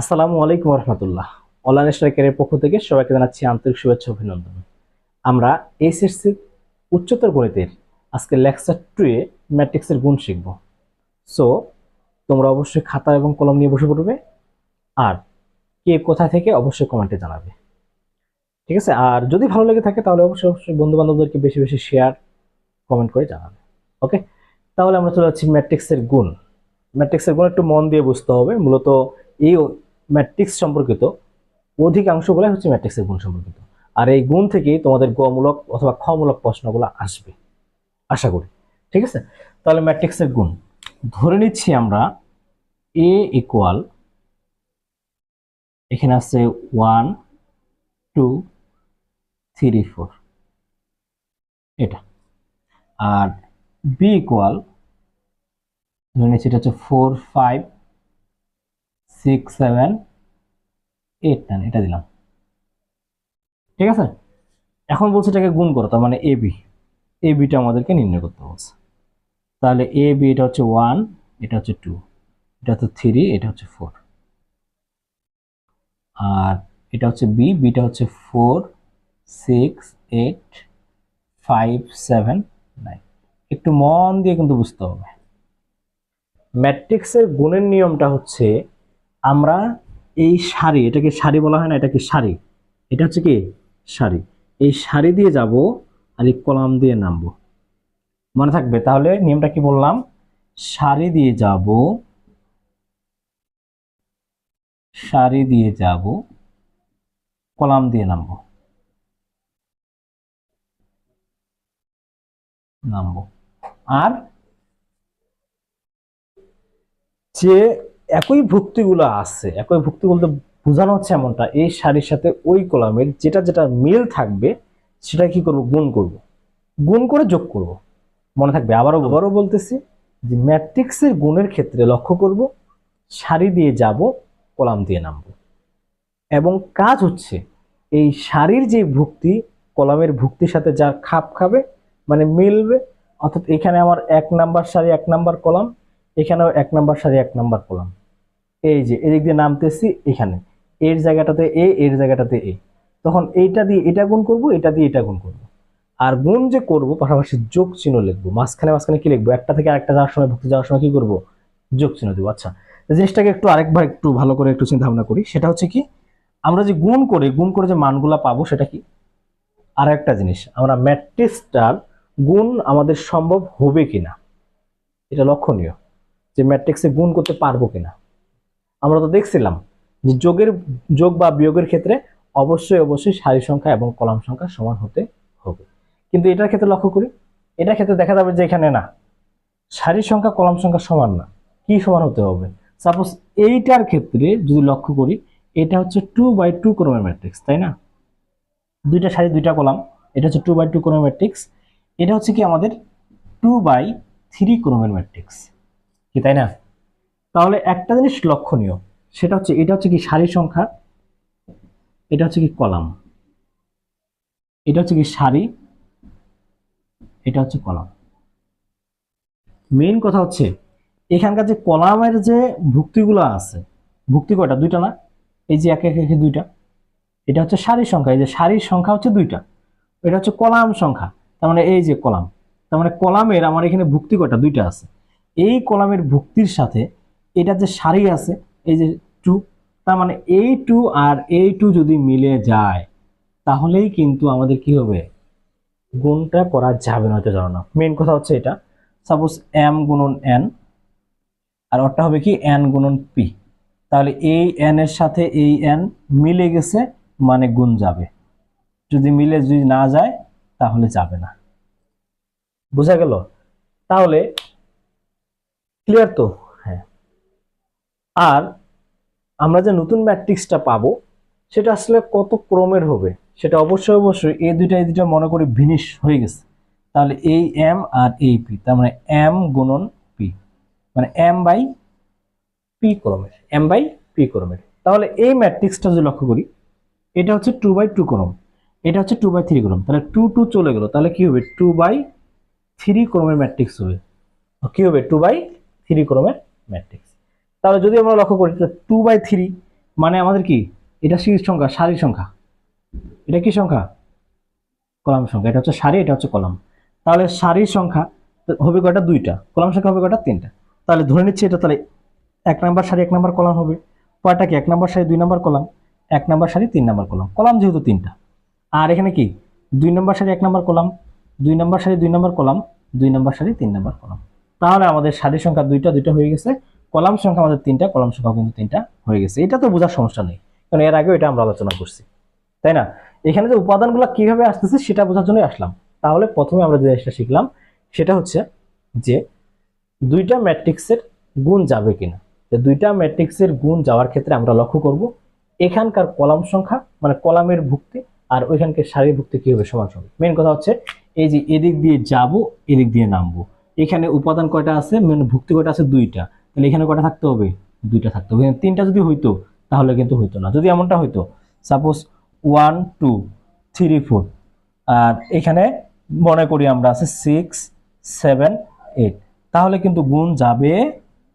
আসসালামু আলাইকুম রহমতুল্লাহ। অনলাইন স্ট্রাইকারের পক্ষ থেকে সবাইকে জানাচ্ছি আন্তরিক শুভেচ্ছা অভিনন্দন। আমরা এইচএসসি উচ্চতর গণিতের আজকে লেকচার 2 এ ম্যাট্রিক্সের গুণ শিখব। সো তোমরা অবশ্যই খাতা এবং কলম নিয়ে বসে পড়বে, আর কে কোথা থেকে অবশ্যই কমেন্টে জানাবে, ঠিক আছে? আর যদি ভালো লেগে থাকে তাহলে অবশ্যই অবশ্যই বন্ধু বান্ধবদেরকে বেশি বেশি শেয়ার কমেন্ট করে জানাবে। ওকে, তাহলে আমরা চলে যাচ্ছি ম্যাট্রিক্সের গুণ। ম্যাট্রিক্সের গুণ একটু মন দিয়ে বুঝতে হবে। মূলত এই ম্যাট্রিক্স সম্পর্কিত অধিকাংশগুলাই হচ্ছে ম্যাট্রিক্সের গুণ সম্পর্কিত, আর এই গুণ থেকেই তোমাদের গমূলক অথবা ক্ষমূলক প্রশ্নগুলো আসবে আশা করি। ঠিক আছে, তাহলে ম্যাট্রিক্সের গুণ ধরে নিচ্ছি আমরা এ ইকুয়াল, এখানে আছে 1 2 3 4 এটা, আর বি ইকুয়াল ধরে নিচ্ছি এটা হচ্ছে 4 5 6 7 8 9 এটা দিলাম। ঠিক আছে, এখন বলছে এটাকে গুণ করো, তার মানে এ বিটা আমাদেরকে নির্ণয় করতে বলছে। তাহলে এ বি এটা হচ্ছে 1, এটা হচ্ছে 2, এটা হচ্ছে 3, এটা হচ্ছে 4, আর এটা হচ্ছে বিটা হচ্ছে 4 6 8 5 7 9। একটু মন দিয়ে কিন্তু বুঝতে হবে। ম্যাট্রিক্সের গুণের নিয়মটা হচ্ছে আমরা এই সারি, এটাকে সারি বলা হয় না, এটা কি সারি, এটা হচ্ছে কি সারি, এই সারি দিয়ে যাব আর এই কলাম দিয়ে নামবো। মনে থাকবে তাহলে নিয়মটা কি বললাম? সারি দিয়ে যাব, সারি দিয়ে যাব, কলাম দিয়ে নামবো, নামবো। আর যে একই ভুক্তিগুলো আছে, একই ভুক্তি বলতে বোঝানো হচ্ছে এমনটা, এই সারির সাথে ওই কলামের যেটা যেটা মিল থাকবে সেটা কি করব? গুণ করব, গুণ করে যোগ করব। মনে থাকবে, আবারও আবারও বলতেছি যে ম্যাট্রিক্সের গুণের ক্ষেত্রে লক্ষ্য করব সারি দিয়ে যাব, কলাম দিয়ে নামবো, এবং কাজ হচ্ছে এই সারির যে ভুক্তি কলামের ভুক্তির সাথে যা খাপ খাবে, মানে মিলবে। অর্থাৎ এখানে আমার 1 নাম্বার সারি 1 নাম্বার কলাম, এখানেও 1 নাম্বার সারি 1 নাম্বার কলাম। এই যে এদিক দিয়ে নামতেছি, এখানে এর জায়গাটাতে এ, এর জায়গাটাতে এ, তখন এইটা দিয়ে এটা গুণ করব, এটা দিয়ে এটা গুণ করব। আর গুণ যে করব পাশাপাশি যোগ চিহ্ন লিখবো, মাঝখানে মাঝখানে কি লিখবো? একটা থেকে আরেকটা যাওয়ার সময়, ভুক্তি যাওয়ার সময় কি করব? যোগ চিহ্ন দেবো। আচ্ছা, জিনিসটাকে একটু আরেকবার একটু ভালো করে একটু চিন্তা ভাবনা করি। সেটা হচ্ছে কি, আমরা যে গুণ করে যে মানগুলা পাবো সেটা কি? আর একটা জিনিস, আমরা ম্যাট্রিক্সটার গুণ আমাদের সম্ভব হবে কিনা এটা লক্ষণীয়, যে ম্যাট্রিক্সে গুণ করতে পারবো কিনা। আমরা তো দেখছিলাম যে যোগ বা বিয়োগের ক্ষেত্রে অবশ্যই অবশ্যই সারি সংখ্যা এবং কলাম সংখ্যা সমান হতে হবে, কিন্তু এটার ক্ষেত্রে লক্ষ্য করি, এটার ক্ষেত্রে দেখা যাবে যে এখানে না, সারি সংখ্যা কলাম সংখ্যা সমান না। কি সমান হতে হবে? সাপোজ এইটার ক্ষেত্রে যদি লক্ষ্য করি, এটা হচ্ছে 2/2 ক্রমের ম্যাট্রিক্স, তাই না? দুইটা সারি দুইটা কলাম, এটা হচ্ছে 2/2 ক্রমের ম্যাট্রিক্স। এটা হচ্ছে কি আমাদের 2/3 ক্রমের ম্যাট্রিক্স, কি তাই না? তাহলে একটা জিনিস লক্ষণীয়, সেটা হচ্ছে এটা হচ্ছে কি সারি সংখ্যা, এটা হচ্ছে কি কলাম, এটা হচ্ছে কি সারি, এটা হচ্ছে কলাম। মেইন কথা হচ্ছে এখানকার যে কলামের যে ভুক্তিগুলো আছে, ভুক্তি কয়টা? দুইটা না? এই যে একে একে দুইটা, এটা হচ্ছে সারির সংখ্যা, এই যে সারির সংখ্যা হচ্ছে দুইটা, এটা হচ্ছে কলাম সংখ্যা, তার মানে এই যে কলাম, তার মানে কলামের আমার এখানে ভুক্তি কয়টা? দুইটা আছে। এই কলামের ভুক্তির সাথে এটা যে সারি আছে, এই যে 2, তার মানে এই 2 আর এই 2 যদি মিলে যায় তাহলেই কিন্তু আমাদের কি হবে? গুণটা করা যাবে না, হতে যাবে না। মেইন কথা হচ্ছে এটা। সাপোজ m গুণন n, আর ওটা হবে কি n গুণন p, তাহলে এই n এর সাথে এই n মিলে গেছে মানে গুণ যাবে, যদি না যায় তাহলে যাবে না। বোঝা গেল? তাহলে ক্লিয়ার তো? হ্যাঁ। আর আমরা যে নতুন ম্যাট্রিক্সটা পাবো সেটা আসলে কত ক্রমের হবে সেটা অবশ্যই অবশ্যই এই দুইটা মনে করি ভিনিশ হয়ে গেছে। তাহলে এই m আর এই p, তার মানে m গুণন p, মানে m/p ক্রমের। তাহলে এই ম্যাট্রিক্সটা যদি লক্ষ্য করি, এটা হচ্ছে 2/2 ক্রম, এটা হচ্ছে 2/3 ক্রম, তাহলে 2 2 চলে গেল, তাহলে কি হবে? 2/3 ক্রমের ম্যাট্রিক্স হবে। কি হবে? 2/3 ক্রমের ম্যাট্রিক্স। তাহলে যদি আমরা লক্ষ্য করি 2/3 মানে আমাদের কি এটা সিরিজ সংখ্যা, সারির সংখ্যা, এটা কি সংখ্যা, কলাম সংখ্যা। এটা হচ্ছে সারি, এটা হচ্ছে কলাম। তাহলে সারির সংখ্যা হবে কয়টা, দুইটা। কলাম সংখ্যা হবে কয়টা, তিনটা। তাহলে ধরে নিচ্ছি এটা তাহলে 1 নাম্বার সারি 1 নাম্বার কলাম হবে। কয়টা কি, 1 নাম্বার সারি 2 নাম্বার কলাম, 1 নাম্বার সারি 3 নাম্বার কলাম, কলাম যেহেতু তিনটা। আর এখানে কি 2 নাম্বার সারি 1 নাম্বার কলাম, 2 নাম্বার সারি 2 নাম্বার কলাম, 2 নাম্বার সারি 3 নাম্বার কলাম। তাহলে আমাদের সারির সংখ্যা দুইটা দুইটা হয়ে গেছে, কলাম সংখ্যা আমাদের তিনটা, কলাম সংখ্যা কিন্তু তিনটা হয়ে গেছে। এটা তো বোঝার সমস্যা নেই, কারণ এর আগেও এটা আমরা আলোচনা করছি, তাই না? এখানে যে উপাদানগুলো কিভাবে আসতেছে সেটা বোঝার জন্যই আসলাম। তাহলে প্রথমে আমরা যে জিনিসটা শিখলাম সেটা হচ্ছে যে দুইটা ম্যাট্রিক্সের গুণ যাবে কিনা। দুইটা ম্যাট্রিক্সের গুণ যাওয়ার ক্ষেত্রে আমরা লক্ষ্য করব এখানকার কলাম সংখ্যা মানে কলামের ভুক্তি আর ওইখানকার সারির ভুক্তি কি হবে, সমান সমান। মেন কথা হচ্ছে এই যে এদিক দিয়ে যাব, এদিক দিয়ে নামবো, এখানে উপাদান কয়টা আছে, মানে ভুক্তি কয়টা আছে, দুইটা। তাহলে এখানে কয়টা থাকতে হবে, দুইটা থাকতে হবে। তিনটা যদি হইতো তাহলে কিন্তু হইতো না। যদি এমনটা হইতো সাপোজ 1 2 3 4, আর এখানে মনে করি আমরা আছে 6 7 8, তাহলে কিন্তু গুণ যাবে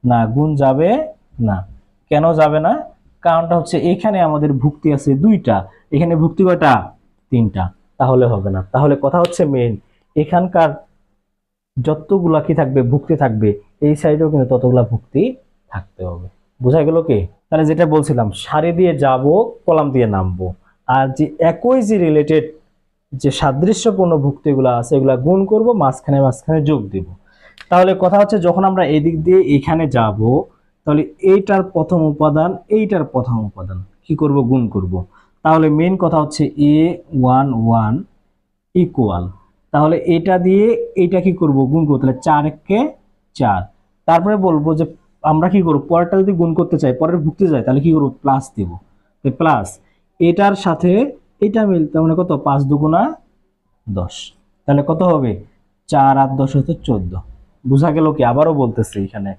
না, গুণ যাবে না। কেন যাবে না? কারণটা হচ্ছে এখানে আমাদের ভুক্তি আছে দুইটা, এখানে ভুক্তি কয়টা, তিনটা, তাহলে হবে না। তাহলে কথা হচ্ছে মেইন এখানকার যতগুলা কি থাকবে, ভুক্তি থাকবে, এই সাইডেও কিন্তু ততগুলা ভুক্তি থাকতে হবে। বোঝা গেল কি? তাহলে যেটা বলছিলাম সারি দিয়ে যাব, কলাম দিয়ে নামবো, আর যে একই যে রিলেটেড যে সাদৃশ্যপূর্ণ ভুক্তিগুলো আছে এগুলা গুণ করব, মাঝখানে মাঝখানে যোগ দেব। তাহলে কথা হচ্ছে যখন আমরা এদিক দিয়ে এখানে যাব, তাহলে এইটার প্রথম উপাদান এইটার প্রথম উপাদান কি করব, গুণ করব। তাহলে মেইন কথা হচ্ছে a1 1 ইকুয়াল, তাহলে এটা দিয়ে এটা কি করব, গুণ করব। তাহলে 4 কে 4, তারপরে বলবো যে আমরা কি করব, পরেরটা যদি গুণ করতে চাই, পরের ভুক্তি যায়, তাহলে কি করব, প্লাস দেব। প্লাস এটার সাথে এটা মিলতে মানে কত, 5 দুগুণা 10, তাহলে কত হবে, 4 আর 10 হচ্ছে 14। বোঝা গেল কি? আবারও বলতেছি এখানে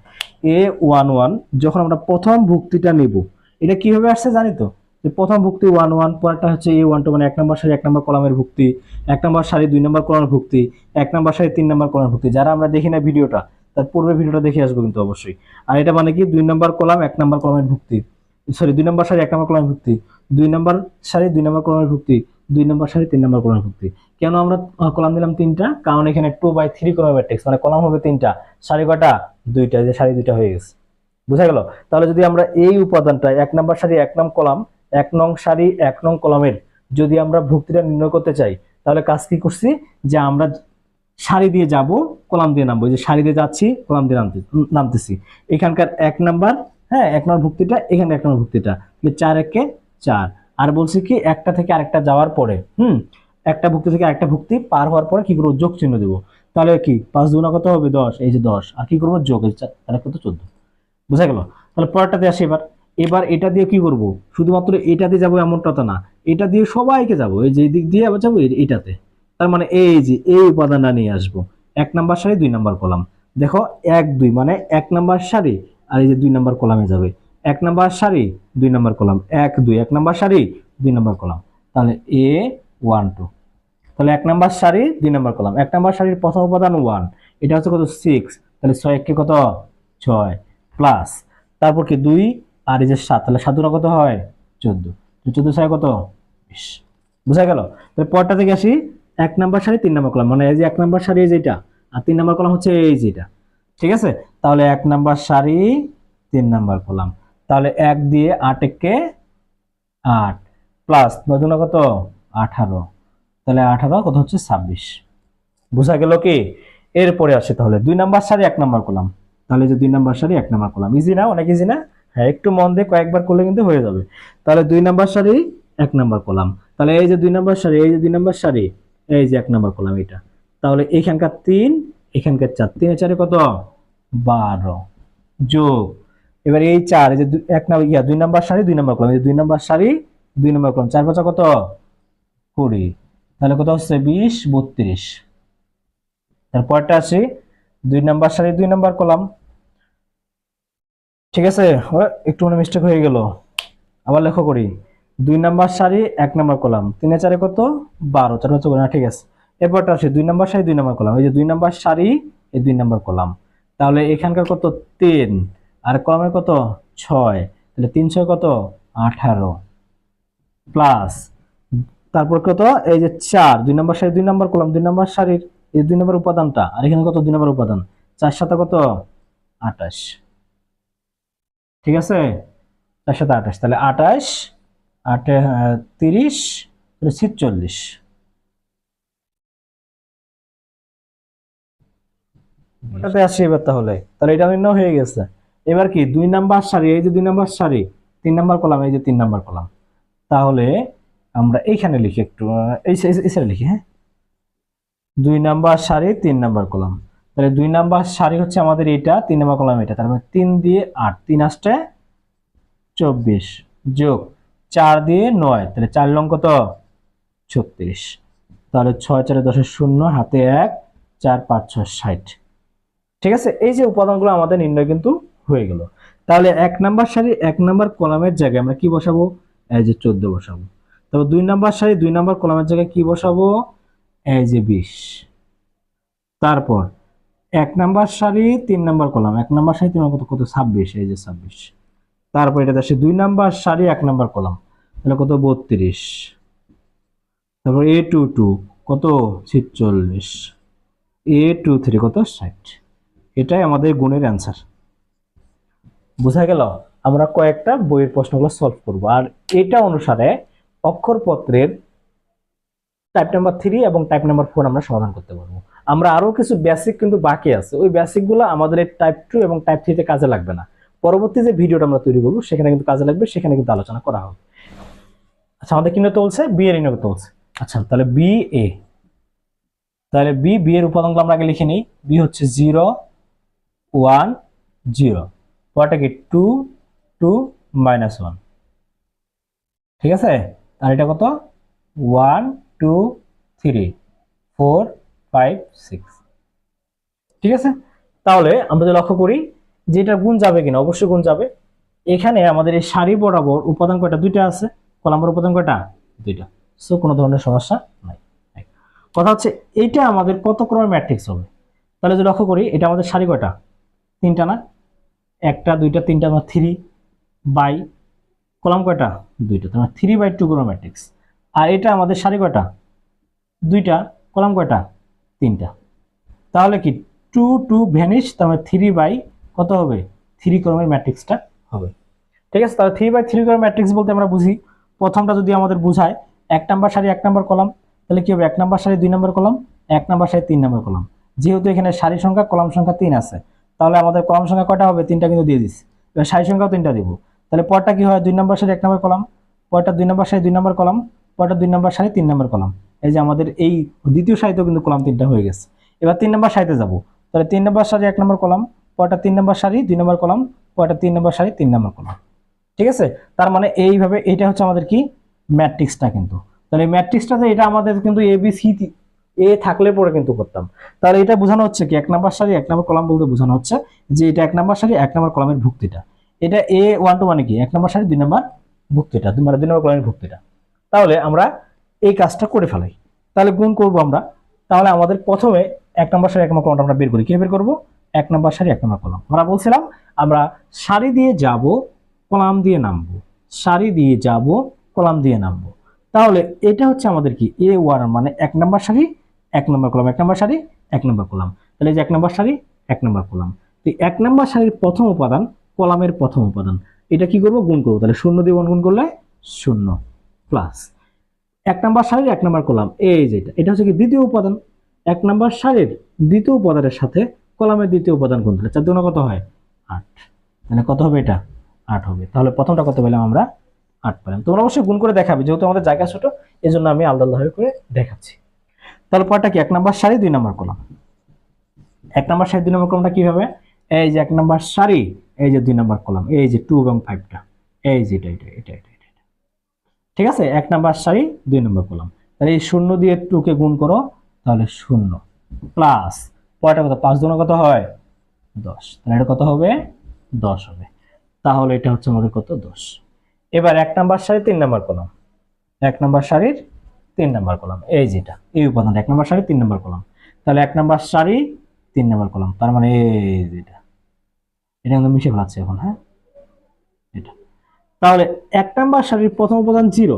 a11 যখন আমরা প্রথম ভুক্তিটা নিব, এটা কিভাবে আসছে জানি তো, যে প্রথম ভুক্তি 1 1, পরেরটা হচ্ছে a12 মানে 1 নাম্বার সারি 1 নাম্বার কলামের ভুক্তি, 1 নাম্বার সারি 2 নাম্বার কলামের ভুক্তি, 1 নাম্বার সারি 3 নাম্বার কলামের ভুক্তি। যারা আমরা দেখি না ভিডিওটা, তার পূর্বের ভিডিওটা দেখে আসবো কিন্তু অবশ্যই। আর এটা মানে কি 2 নাম্বার কলাম 1 নাম্বার কলামের ভুক্তি, সরি 2 নাম্বার সারি 1 নাম্বার কলামের ভুক্তি, 2 নাম্বার সারি 2 নাম্বার কলামের ভুক্তি, 2 নাম্বার সারি 3 নাম্বার কলামের ভুক্তি। কেন আমরা কলাম দিলাম তিনটা, কারণ এখানে 2/3 কলাম ম্যাট্রিক্স, মানে কলাম হবে তিনটা, সারি কয়টা, দুইটা, যে সারি দুইটা হয়ে গেছে। বুঝা গেল? তাহলে যদি আমরা এই উপাদানটা 1 নাম্বার সারি 1 নং কলাম 1 নং সারি 1 নং কলামের যদি আমরা ভুক্তিটা নির্ণয় করতে চাই, তাহলে কাজ কি করছি, যে আমরা সারি দিয়ে যাব, কলাম দিয়ে নামবো। যে সারি দিয়ে যাচ্ছি, কলাম দিয়ে নামতেছি। এখানকার 1 নাম্বার, হ্যাঁ 1 নম্বর ভুক্তিটা, এখানে 1 নম্বর ভুক্তিটা, 4 একে 4। আর বলছি কি একটা থেকে আরেকটা যাওয়ার পরে একটা ভুক্তি থেকে আরেকটা ভুক্তি পার হওয়ার পরে কি করবো, যোগ চিহ্ন দেবো। তাহলে কি 5 দুগুণা কত হবে, 10, এই যে 10, আর কি করবো, যোগ, তাহলে কত, 14। বুঝা গেল? তাহলে পরেরটাতে আসি। এবার এবার এটা দিয়ে কি করব, শুধুমাত্র এটা দিয়ে যাবো এমনটা তো না, এটা দিয়ে সবাইকে যাবো, এই যে দিক দিয়ে আবার যাবো এটাতে। তার মানে এই যে এই উপাদানটা নিয়ে আসবো, 1 নাম্বার সারি 2 নাম্বার কলাম। দেখো 1 2 মানে 1 নাম্বার সারি, আর এই যে 2 নাম্বার কলামে যাবে, 1 নাম্বার সারি 2 নাম্বার কলাম, 1 2, 1 নাম্বার সারি 2 নাম্বার কলাম। তাহলে a1 2, তাহলে 1 নাম্বার সারি 2 নাম্বার কলাম, 1 নাম্বার সারির প্রথম উপাদান 1, এটা হচ্ছে কত, 6, তাহলে 6 কে কত, 6, প্লাস তারপর কি 2 আর এই যে 7, তাহলে 7 দুগুণা কত হয়, 14, 14 6 কত, 20। বুঝা গেল? তাহলে পরটা থেকে আসি, 1 নাম্বার সারি 3 নাম্বার কলাম, মানে এই যে 1 নাম্বার সারি এই যেটা, আর 3 নাম্বার কলাম হচ্ছে এই যেটা, ঠিক আছে? তাহলে 1 নাম্বার সারি 3 নাম্বার কলাম, তাহলে 1 দিয়ে 8 একে 8, প্লাস 9 দুগুণা কত, 18, তাহলে 18 কত হচ্ছে, 26। বুঝা গেল কি? এরপরে আসে তাহলে 2 নাম্বার সারি 1 নাম্বার কলাম, তাহলে যে 2 নাম্বার সারি 1 নাম্বার কলাম, ইজি না, অনেক ইজি না? হ্যাঁ, একটু মন দিয়ে কয়েকবার করলে কিন্তু হয়ে যাবে। তাহলে 2 নাম্বার সারি 1 নাম্বার কলাম, তাহলে এই যে 2 নাম্বার সারি, এই যে 2 নাম্বার সারি, এই যে 1 নাম্বার কলাম এটা, তাহলে এখানকার 3 এখানকার 4, 3 এর 4 কত, 12, যোগ এবার এই 4, এই যে 1 নাম্বার 2 নাম্বার সারি 2 নাম্বার কলাম, এই যে 2 নাম্বার সারি 2 নাম্বার কলাম, 4 5 কত, 20, তাহলে কত হচ্ছে, 20 32। তারপরটা আসি 2 নাম্বার সারি 2 নাম্বার কলাম, ঠিক আছে? একটু মানে মিস্টেক হয়ে গেল, আবার লেখো করি। 2 নাম্বার সারি 1 নাম্বার কলাম, 3 এর 4 কত, 12, 4 5 না, ঠিক আছে। এরপরটা আসি 2 নাম্বার সারি 2 নাম্বার কলাম, এই যে 2 নাম্বার সারি এই 2 নাম্বার কলাম, তাহলে এখানকার কত, 3, আর কলামের কত, 6, তাহলে 3 6 কত, 18 প্লাস তারপর কত, এই যে 4 2 নম্বর সারি 2 নম্বর কলাম 2 নম্বর সারির এই 2 নম্বর উপাদানটা, আর এখানে কত 2 নম্বর উপাদান, 4 7 কত 28। ঠিক আছে, 4 7 28, তাহলে 28 8 30 46। ওটাতে আসি এবার, তাহলে তাহলে এটা নির্ণয় হয়ে গেছে। এবার কি 2 নাম্বার সারি, এই যে 2 নাম্বার সারি 3 নাম্বার কলাম, এই যে 3 নাম্বার কলাম। তাহলে আমরা এইখানে লিখি একটু, এই সাইডে লিখি, হ্যাঁ 2 নাম্বার সারি 3 নাম্বার কলাম। তাহলে 2 নাম্বার সারি হচ্ছে আমাদের এটা, 3 নাম্বার কলাম এটা, তার মানে 3 দিয়ে 8 3 8 24 যোগ 4 দিয়ে 9, তাহলে 4 লং কত 36। তাহলে 6 4 10 0, হাতে 1 4 5 6 60। ঠিক আছে, এই যে উপাদানগুলো আমাদের নির্ণয় কিন্তু হয়ে গেল। তাহলে 1 নাম্বার সারি 1 নাম্বার কলামের জায়গায় আমরা কি বসাবো, এই যে 14 বসাবো। তবে 2 নাম্বার সারি 2 নাম্বার কলামের জায়গায় কি বসাবো, এই যে 20। তারপর 1 নাম্বার সারি 3 নাম্বার কলাম, 1 নাম্বার সারি 3 কত কত 26, এই যে 26। তারপর এটা আসে 2 নাম্বার সারি 1 নাম্বার কলাম, তাহলে কত 32। তারপর A22 কত 46, A23 কত 60। এটাই আমাদের গুণের অ্যান্সার। বোঝা গেল? আমরা কয়েকটা বইয়ের প্রশ্নগুলো সলভ করব, আর এটা অনুসারে অক্ষরপত্রের টাইপ নাম্বার 3 এবং টাইপ নাম্বার 4 আমরা সমাধান করতে পারবো। আমরা আরো কিছু বেসিক কিন্তু বাকি আছে, ওই বেসিকগুলো আমাদের এই টাইপ 2 এবং টাইপ 3 তে কাজে লাগবে না, পরবর্তী যে ভিডিওটা আমরা তৈরি করব সেখানে কিন্তু কাজে লাগবে, সেখানে কিন্তু আলোচনা করা হবে। আচ্ছা, আমাদের কি নিতে বলছে, বি এর নিতে বলছে। আচ্ছা, তাহলে বি এ, তাহলে বি এর উপাদানগুলো আমরা আগে লিখে নিই। বি হচ্ছে 0 1 0, পরটা কি 2 2 -1। ঠিক আছে, আর এটা কত 1 2 3 4 5 6। ঠিক আছে, তাহলে আমরা যদি লক্ষ্য করি যে এটা গুণ যাবে কিনা, অবশ্যই গুণ যাবে। এখানে আমাদের এই সারি বরাবর উপাদান কয়টা, দুইটা আছে, কলামের উপাদান কয়টা, দুইটা। সো কোনো ধরনের সমস্যা নাই। কথা হচ্ছে এইটা আমাদের কত ক্রমের ম্যাট্রিক্স হবে। তাহলে যদি লক্ষ্য করি এটা আমাদের সারি কয়টা, তিনটা না, একটা দুইটা তিনটা, আমরা 3 বাই কলাম কয়টা, দুইটা, তোমার 3/2 ক্রমের ম্যাট্রিক্স। আর এটা আমাদের সারি কয়টা, দুইটা, কলাম কয়টা, তিনটা। তাহলে কি 2 2 ভ্যানিশ, তার মানে 3 কত হবে, 3 ক্রমের ম্যাট্রিক্সটা হবে। ঠিক আছে, তাহলে 3/3 ক্রমের ম্যাট্রিক্স বলতে আমরা বুঝি, প্রথমটা যদি আমাদের বোঝায় 1 নাম্বার সারি 1 নাম্বার কলাম, তাহলে কি হবে 1 নাম্বার সারি 2 নাম্বার কলাম, 1 নাম্বার সারি 3 নাম্বার কলাম। যেহেতু এখানে সারি সংখ্যা কলাম সংখ্যা 3 আছে, তাহলে আমাদের কলাম সংখ্যা কয়টা হবে, 3টা কিন্তু দিয়ে দিচ্ছি। এবার সারি সংখ্যাও 3টা দিব। তাহলে পরটা কি হয়, 2 নাম্বার সারি 1 নাম্বার কলাম, পরটা 2 নাম্বার সারি 2 নাম্বার কলাম, পরটা 2 নাম্বার সারি 3 নাম্বার কলাম। এই যে আমাদের এই দ্বিতীয় সারিতেও কিন্তু কলাম 3টা হয়ে গেছে। এবার 3 নাম্বার সারিতে যাব, তাহলে 3 নাম্বার সারি 1 নাম্বার কলাম, পরটা 3 নাম্বার সারি 2 নাম্বার কলাম, পরটা 3 নাম্বার সারি 3 নাম্বার কলাম। ঠিক আছে, তার মানে এইভাবে এইটা হচ্ছে আমাদের কি ম্যাট্রিক্সটা। কিন্তু তাহলে এই ম্যাট্রিক্সটাতে এটা আমাদের কিন্তু এ বি সি এ থাকলে পরে কিন্তু করতাম। তাহলে এটা বোঝানো হচ্ছে কি 1 নাম্বার সারি 1 নাম্বার কলাম বলতে বোঝানো হচ্ছে যে এটা 1 নাম্বার সারি 1 নাম্বার কলামের ভুক্তিটা। এটা A12 মানে কি 1 নাম্বার সারি 2 নাম্বার ভুক্তিটা, মানে 2 নাম্বার কলামের ভুক্তিটা। তাহলে আমরা এই কাজটা করে ফেলাই। তাহলে গুণ করব আমরা। তাহলে আমাদের প্রথমে 1 নাম্বার সারি 1 নাম্বার কলামটা আমরা বের করি। কিভাবে বের করব, 1 নাম্বার সারি 1 নাম্বার কলাম। আমরা বলছিলাম আমরা সারি দিয়ে যাব, কলাম দিয়ে নামবো, সারি দিয়ে যাব, কলাম দিয়ে নামবো। তাহলে এটা হচ্ছে আমাদের কি A1 মানে 1 নাম্বার সারি 1 নাম্বার কলাম, 1 নাম্বার সারি 1 নাম্বার কলাম। তাহলে এই যে 1 নাম্বার সারি 1 নাম্বার কলাম, তো 1 নাম্বার সারির প্রথম উপাদান কলামের প্রথম উপাদান, এটা কি করব, গুণ করব। তাহলে 0 দিয়ে 1 গুণ করলে 0 প্লাস 1 নাম্বার সারির 1 নাম্বার কলাম, এই যে এটা হচ্ছে কি দ্বিতীয় উপাদান, 1 নাম্বার সারির দ্বিতীয় উপাদানের সাথে কলামের দ্বিতীয় উপাদান গুণ করলে 4 দুগুণ কত হয় 8। মানে কত হবে, এটা 8 হবে। তাহলে প্রথমটা কত পেলাম আমরা, 8 পেলাম। তোমরা অবশ্যই গুণ করে দেখাবে, যেহেতু আমাদের জায়গা ছোট এই জন্য আমি আলাদা আলাদা করে দেখাচ্ছি। তাহলে পরটা কি 1 নাম্বার সারি 2 নাম্বার কলাম, 1 নাম্বার সারি 2 নাম্বার কলামটা কি হবে, এই যে 1 নাম্বার সারি, এই যে 2 নাম্বার কলাম, এই যে 2 এবং 5টা, এই যে এটা। ঠিক আছে, 1 নাম্বার সারি 2 নাম্বার কলাম। তাহলে এই 0 দিয়ে 2 কে গুণ করো, তাহলে 0 প্লাস পরটা কত, 5 দুগুণ কত হয় 10। তাহলে এটা কত হবে, 10 হবে। তাহলে এটা হচ্ছে আমাদের কত, 10। এবার 1 নাম্বার সারি 3 নাম্বার কলাম, 1 নাম্বার সারির 3 নাম্বার কলাম, এই যেটা এই উপাদানটা 1 নাম্বার সারি 3 নাম্বার কলাম। তাহলে 1 নাম্বার সারি 3 নাম্বার কলাম, তার মানে এই যেটা, এটা কিন্তু মিশে ফেলাচ্ছে এখন, হ্যাঁ এটা। তাহলে 1 নাম্বার সারির প্রথম উপাদান 0,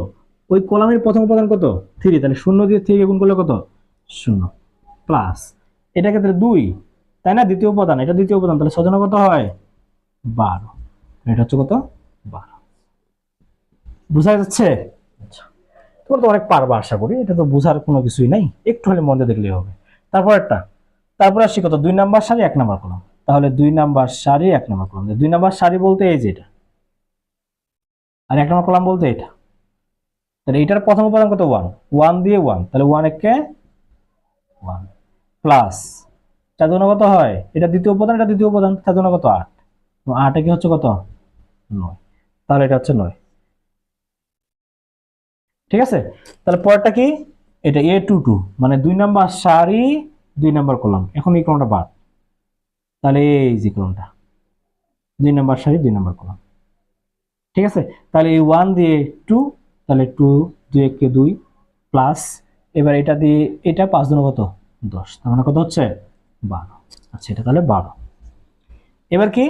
ওই কলামের প্রথম উপাদান কত 3, তাহলে 0 দিয়ে 3 গুণ করলে কত 0 প্লাস এটা ক্ষেত্রে 2, তাই না, দ্বিতীয় উপাদান, এটা দ্বিতীয় উপাদান, তাহলে 6 কত হয় 12, এটা হচ্ছে কত 12। বুঝা যাচ্ছে? আচ্ছা, তোমরা তো অনেক পারবা আশা করি, এটা তো বোঝার কোনো কিছুই নাই, একটু হলে মন দিয়ে দেখলেই হবে। তারপর আসি কত 2 নাম্বার সারি 1 নাম্বার কলাম, তাহলে 2 নাম্বার সারি 1 নাম্বার কলাম, 2 নাম্বার সারি বলতে এই যে এটা, আর 1 নাম্বার কলাম বলতে এটা। তাহলে এটার প্রথম উপাদান কত 1, 1 দিয়ে 1, তাহলে 1 একে 1 প্লাস 4 দুগুণ কত হয়, এটা দ্বিতীয় উপাদান, এটা দ্বিতীয় উপাদান, 4 দুগুণ কত 8, 8 একে হচ্ছে কত 9, তাহলে এটা হচ্ছে 9। ঠিক আছে, তাহলে পরেরটা কি, এটা A22 মানে 2 নাম্বার সারি 2 নাম্বার কলাম, এখন এই কলামটা বাদ, তাহলে এই যে কলামটা 2 নাম্বার সারি 2 নাম্বার কলাম। ঠিক আছে, তাহলে এই 1 দিয়ে 2, তাহলে 2 2 একে 2 প্লাস এবার এটা দিয়ে এটা 5 দুগুণ কত 10, তার মানে কত হচ্ছে 12। আচ্ছা, এটা তাহলে 12। এবার কি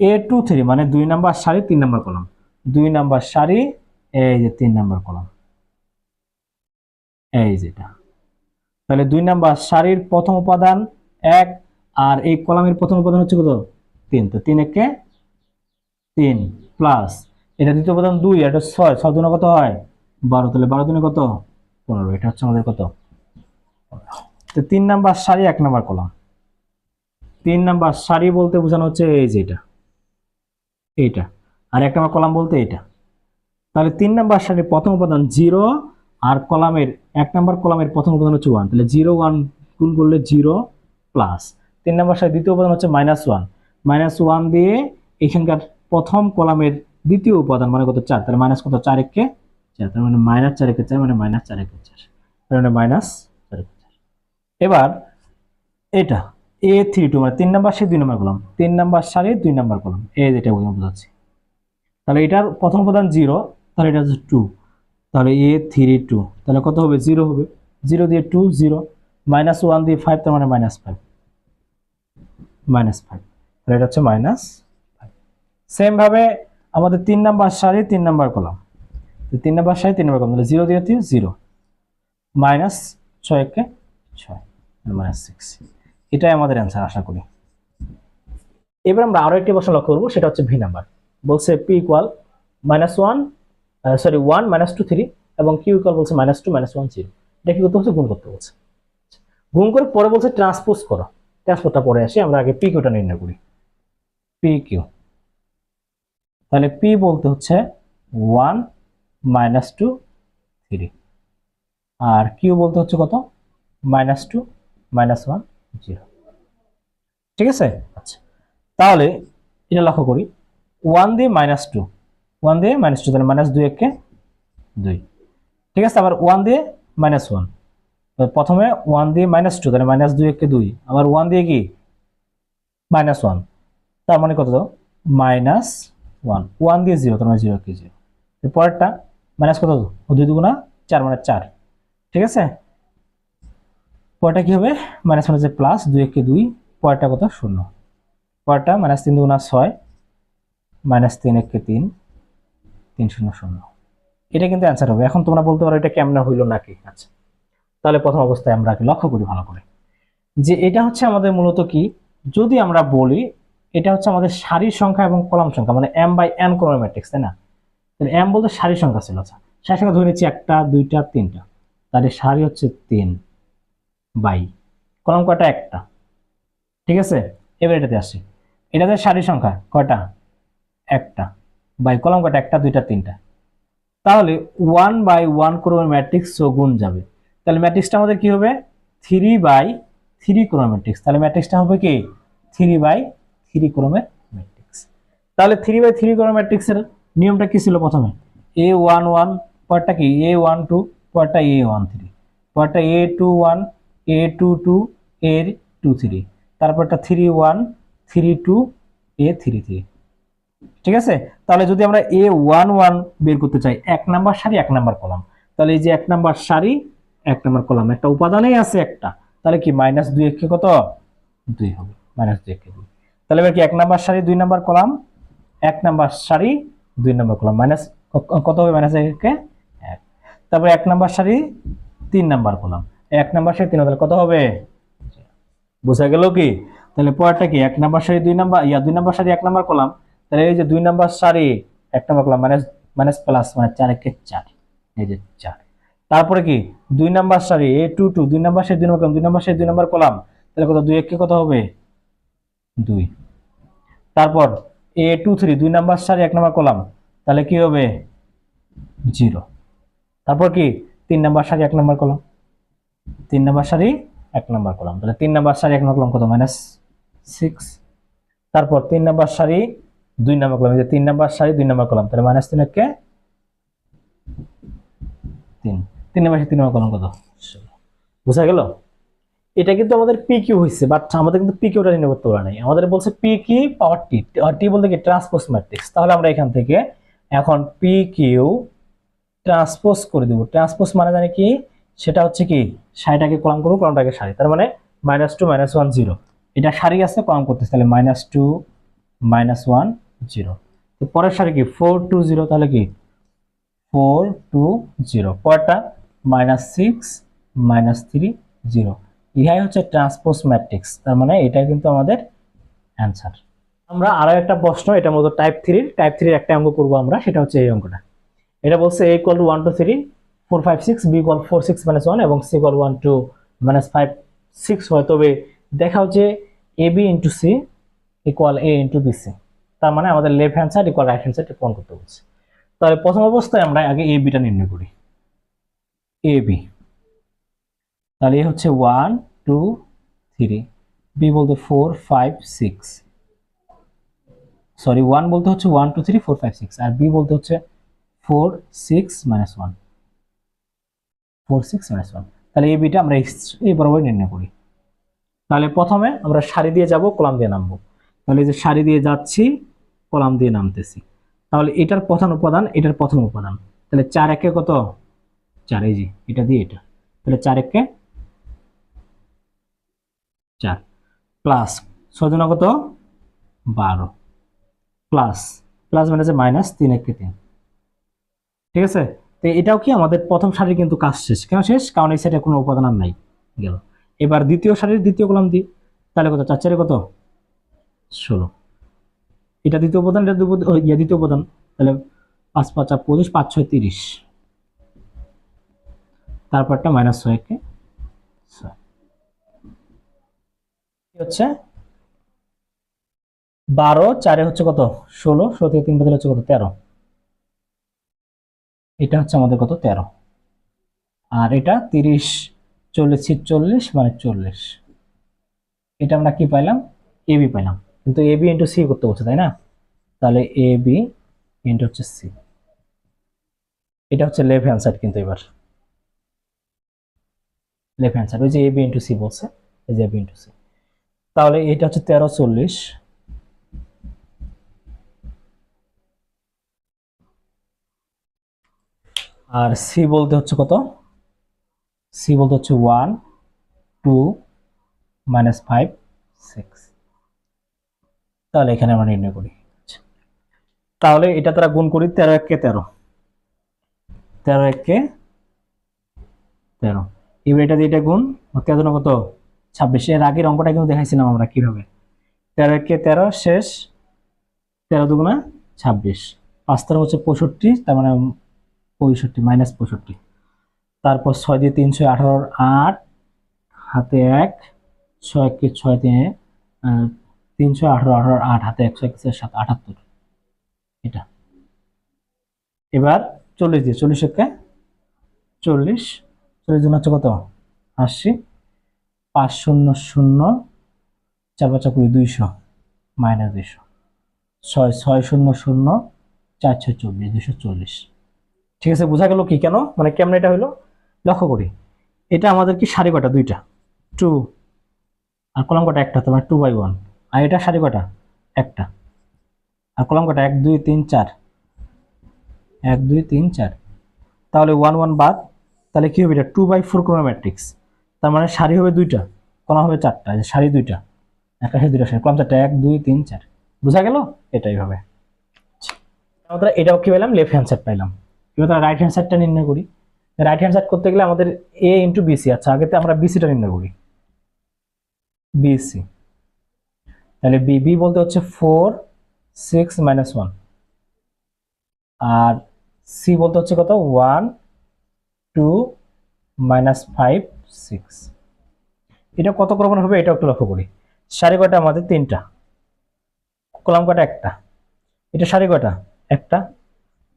A23 মানে 2 নাম্বার সারি 3 নাম্বার কলাম, 2 নাম্বার সারি এই যে 3 নাম্বার কলাম, এই যেটা, তাহলে 2 নাম্বার সারির প্রথম উপাদান 1 আর এই কলামের প্রথম উপাদান হচ্ছে কত 3, তো 3 একে 3 প্লাস এটা দ্বিতীয় উপাদান 2, এটা 6, 6 দুগুণ কত হয় 12, তাহলে 12 দুগুণে কত 15, এটা হচ্ছে আমাদের কত 15। তো 3 নাম্বার সারি 1 নাম্বার কলাম, 3 নাম্বার সারি বলতে বোঝানো হচ্ছে এই যে এটা, এইটা, আর 1 নাম্বার কলাম বলতে এটা। তাহলে 3 নাম্বার সারির প্রথম উপাদান 0 আর কলামের 1 নাম্বার কলামের প্রথম উপাদান হচ্ছে 1, তাহলে 0 1 গুণ করলে 0 প্লাস 3 নাম্বার সারির দ্বিতীয় উপাদান হচ্ছে -1, -1 দিয়ে এখানকার প্রথম কলামের দ্বিতীয় উপাদান মানে কত 4, তাহলে মাইনাস কত 4 একে 4, তার মানে -4 একে 4 মানে -4 একে 4, তার মানে -4 একে 4। এবার এটা A32 মানে 3 নাম্বার সারি 2 নাম্বার কলাম, 3 নাম্বার সারি 2 নাম্বার কলাম, এই যেটা বোঝাচ্ছি। তাহলে এটার প্রথম উপাদান 0, তাহলে এটা হচ্ছে 2, তাহলে A32 তাহলে কত হবে 0 হবে, 0 দিয়ে 2 0, -1 দিয়ে 5, তার মানে -5, তাহলে এটা হচ্ছে -5। সেম ভাবে আমাদের 3 নাম্বার সারি 3 নাম্বার কলাম, 3 নাম্বার সারি 3 নাম্বার কলাম, তাহলে 0 দিয়ে 3 0, -6 একে 6 -6, এটাই আমাদের অ্যান্সার আশা করি। এবার আমরা আরো একটি প্রশ্ন লক্ষ্য করবো, সেটা হচ্ছে ভি নাম্বার, বলছে P ইকুয়াল -1 1 -2 3 এবং Q ইকুয়াল বলছে -2 -1 0, এটা কি করতে বলছে, গুণ করতে বলছে। গুণ করে পরে বলছে ট্রান্সপোজ করো, ট্রান্সপোজটা পরে আসি, আমরা আগে P কিউটা নির্ণয় করি। P কিউ, তাহলে P বলতে হচ্ছে 1 -2 3 আর Q বলতে হচ্ছে কত -2 -1 0। ঠিক আছে, আচ্ছা তাহলে এটা লক্ষ্য করি, 1 দিয়ে -2, 1 দিয়ে -2, তাহলে -2 একে 2। ঠিক আছে, আবার 1 দিয়ে -1, প্রথমে 1 দিয়ে -2, তাহলে -2 একে 2, আবার 1 দিয়ে কি -1, তার মানে কত -1, 1 দিয়ে 0, তার মানে 0 একে 0, পরেরটা মাইনাস কত 2 দুগুণা 4 মানে 4। ঠিক আছে, পরেরটা কি হবে মাইনাস মানে যে প্লাস 2 একে 2, পরেরটা কত 0, পরেরটা -3 দুগুণা 6 -3 একে 3 3 0 0, এটা কিন্তু অ্যান্সার হবে। এখন তোমরা বলতে পারো এটা কেমনে হইলো নাকি। আচ্ছা, তাহলে প্রথম অবস্থায় আমরা লক্ষ্য করি ভালো করে যে এটা হচ্ছে আমাদের মূলত কি, যদি আমরা বলি এটা হচ্ছে আমাদের সারির সংখ্যা এবং কলাম সংখ্যা, মানে m/n ক্রমের ম্যাট্রিক্স, তাই না। তাহলে m বলতে সারির সংখ্যা ছিল, আচ্ছা সারির সংখ্যা ধরে নিচ্ছি 1টা 2টা 3টা, তাহলে সারি হচ্ছে 3 বাই কলাম কয়টা 1টা। ঠিক আছে, এবার এটাতে আসি, এটাতে সারির সংখ্যা কয়টা 1টা বাই কলাম কয়টা 1টা 2টা 3টা, তাহলে 1/1 ক্রমের ম্যাট্রিক্স গুণ যাবে, তাহলে ম্যাট্রিক্সটা আমাদের কি হবে 3/3 ক্রমের ম্যাট্রিক্স, তাহলে ম্যাট্রিক্সটা হবে কি 3/3 ক্রমের ম্যাট্রিক্স। তাহলে 3/3 ক্রমের ম্যাট্রিক্সের নিয়মটা কি ছিল, প্রথমে A11 পরেরটা কি A12 পরেরটা A13 পরেরটা A21 A22 A23 তারপরটা 31 32 A33। ঠিক আছে, তাহলে যদি আমরা A11 বের করতে চাই 1 নাম্বার সারি 1 নাম্বার কলাম, তাহলে এই যে 1 নাম্বার সারি 1 নাম্বার কলাম একটা উপাদানেই আছে একটা, তাহলে কি -2 একে কত 2 হবে, -2 একে 2। তাহলে এবার কি 1 নাম্বার সারি 2 নাম্বার কলাম 1 নাম্বার সারি 2 নম্বর কলাম মাইনাস কত হবে মাইনাস 1 1। তারপর 1 নম্বর সারি 3 নম্বর কলাম, 1 নম্বর সারি 3 নম্বর কত হবে? বোঝা গেল কি? তাহলে পরেরটা কি 1 নম্বর সারি 2 নম্বর 2 নম্বর সারি 1 নম্বর কলাম, তাহলে এই যে 2 নম্বর সারি 1 নম্বর কলাম মাইনাস মাইনাস প্লাস মানে 4 1 4, এই যে 4। তারপরে কি 2 নম্বর সারি a2 2 2 নম্বর সারি 2 নম্বর কলাম 2 নম্বর সারি 2 নম্বর কলাম, তাহলে কত 2 1 কত হবে 2। তারপর a2 3 2 নম্বর সারি 1 নম্বর কলাম, তাহলে কি হবে 0। তারপর কি 3 নম্বর সারি 1 নম্বর কলাম, 3 নম্বর সারি 1 নম্বর কলাম, তাহলে 3 নম্বর সারি 1 নম্বর কলাম কত মাইনাস 6। তারপর 3 নম্বর সারি 2 নম্বর কলাম, এই যে 3 নম্বর সারি 2 নম্বর কলাম, তাহলে মাইনাস 3 কে 3, 3 নম্বর সারি 3 নম্বর কলাম কত 16। বুঝা গেল? এটা কিন্তু আমাদের পি কিউ হইছে, বাট আমাদের কিন্তু পি কিউটা নির্ণয় করতে পারা নাই, আমাদের বলছে পি কি পাওয়ার টি, আর টি বলতে কি ট্রান্সপোজ ম্যাট্রিক্স। তাহলে আমরা এখান থেকে এখন পি কিউ ট্রান্সপোজ করে দেব। ট্রান্সপোজ মানে জানি কি, সেটা হচ্ছে কি সারিটাকে কলাম করব, কলামটাকে সারি, তার মানে -2 -1 0, এটা সারি আছে কলাম করতেছে, তাহলে -2 -1 0। তো পরের সারি কি 4 2 0, তাহলে কি 4 2 0, পরেরটা -6 -3 0। ইহাই হচ্ছে ট্রান্সপোজ ম্যাট্রিক্স, তার মানে এটা কিন্তু আমাদের অ্যানসার। আমরা আরো একটা প্রশ্ন, এটা মূলত টাইপ 3 একটা অঙ্ক করব আমরা, সেটা হচ্ছে এই অঙ্কটা। এটা বলছে a = 1 2 3 4 5 6, b = 4 6 -1 এবং c = 1 2 -5 6 হয়, তবে দেখাও যে ab * c = a * bc, তার মানে আমাদের left hand side = right hand side প্রমাণ করতে বলছে। তাহলে প্রথম অবস্থায় আমরা আগে ab টা নির্ণয় করি। ab, তাহলে এই হচ্ছে 1 2 3, b বলতে 4 5 6, সরি 1 বলতে হচ্ছে 1 2 3 4 5 6, আর b বলতে হচ্ছে 4 6 -1, 4 6 -1। তাহলে এই বিটা আমরা এই বরাবর নির্ণয় করি। তাহলে প্রথমে আমরা সারি দিয়ে যাব, কলাম দিয়ে নামবো। তাহলে এই যে সারি দিয়ে যাচ্ছি, কলাম দিয়ে নামতেছি। তাহলে এটার প্রথম উপাদান, এটার প্রথম উপাদান, তাহলে 4 1 কত 4, এই যে এটা দিয়ে এটা, তাহলে 4 1 4 প্লাস 6 দুনা কত 12, প্লাস প্লাস মানে যে মাইনাস 3 1 3, ঠিক আছে। তো এটাও কি আমাদের প্রথম সারির কিন্তু কাজ শেষ। কেন শেষ? কারণ এই সাইডে কোনো উপাদান আর নাই, গেল। এবার দ্বিতীয় সারির দ্বিতীয় কলাম দিই, তাহলে কত 4 4 কত 16, এটা দ্বিতীয় উপাদান, এটা দ্বিতীয় উপাদান, তাহলে 5 5 25 5 6 30, তারপরটা -6 কে 6 হচ্ছে 12 4 হচ্ছে কত 16, 16 থেকে 3 বদলে হচ্ছে কত 13, এটা হচ্ছে আমাদের কত 13, আর এটা 30 40 40 মানে 40, এটা আমরা কি পাইলাম ab পাইলাম, কিন্তু ab * c করতে বলছে তাই না। তাহলে ab * হচ্ছে c, এটা হচ্ছে লেফট হ্যান্ড সাইড, কিন্তু এবার লেফট হ্যান্ড সাইড, ওই যে ab * c বলছে, এই যে ab * c। তাহলে এটা হচ্ছে 13 40, আর c বলতে হচ্ছে কত, c বলতে হচ্ছে 1 2 -5 6। তাহলে এখানে আমরা নির্ণয় করি। তাহলে এটা তারা গুণ করি, 13 1 13, 13 1 13, এবার এটা দিয়ে এটা গুণ, 13 কত 26। এর আগের অঙ্কটা কিন্তু দেখাইছিলাম আমরা কিভাবে, 13 1 13 শেষ, 13 দুগুণা 26, 5 13 হচ্ছে 65, তার মানে 65 -65। তারপর 6 দিয়ে 3 6 18 8, হাতে 1, 6 1 6 3 3 6 18 18 8, হাতে 1 6 7 78, এটা। এবার 40 দিয়ে 40 1 40, 40 গুণ হচ্ছে কত 80, 5 0 0 4 5 20 200 -200, 6 6 0 0 4 6 24 240। ঠিক আছে, বোঝা গেল কি কেন, মানে কেমন এটা হলো। লক্ষ্য করি, এটা আমাদের কি সারি কটা দুইটা 2, আর কলাম কটা একটা, তোমার 2/1, আর এটা সারি কটা একটা, আর কলাম কটা 1 2 3 4, 1 2 3 4, তাহলে 1 1 বাদ, তাহলে কি হবে এটা 2/4 ক্রম ম্যাট্রিক্স, তার মানে সারি হবে দুইটা, কলাম হবে চারটা, সারি দুইটা, একটা সারি দুইটা সারি, কলাম চারটা 1 2 3 4। বোঝা গেল, এটাই হবে। আমরা এটাও কি পেলাম, লেফট হ্যান্ড সাইড পাইলাম। এবার রাইট হ্যান্ড সাইডটা নির্ণয় করি। রাইট হ্যান্ড সাইড করতে গেলে আমাদের এ ইন্টু বিসি, আচ্ছা আগেতে আমরা বিসিটা নির্ণয় করি, বিসি। তাহলে বিবি বলতে হচ্ছে 4 6 -1, আর সি বলতে হচ্ছে কত 1 2 -5 6। এটা কত ক্রমণ হবে এটা একটু লক্ষ্য করি। সারি কয়টা আমাদের 3টা, কলাম কয়টা একটা, এটা সারি কয়টা একটা,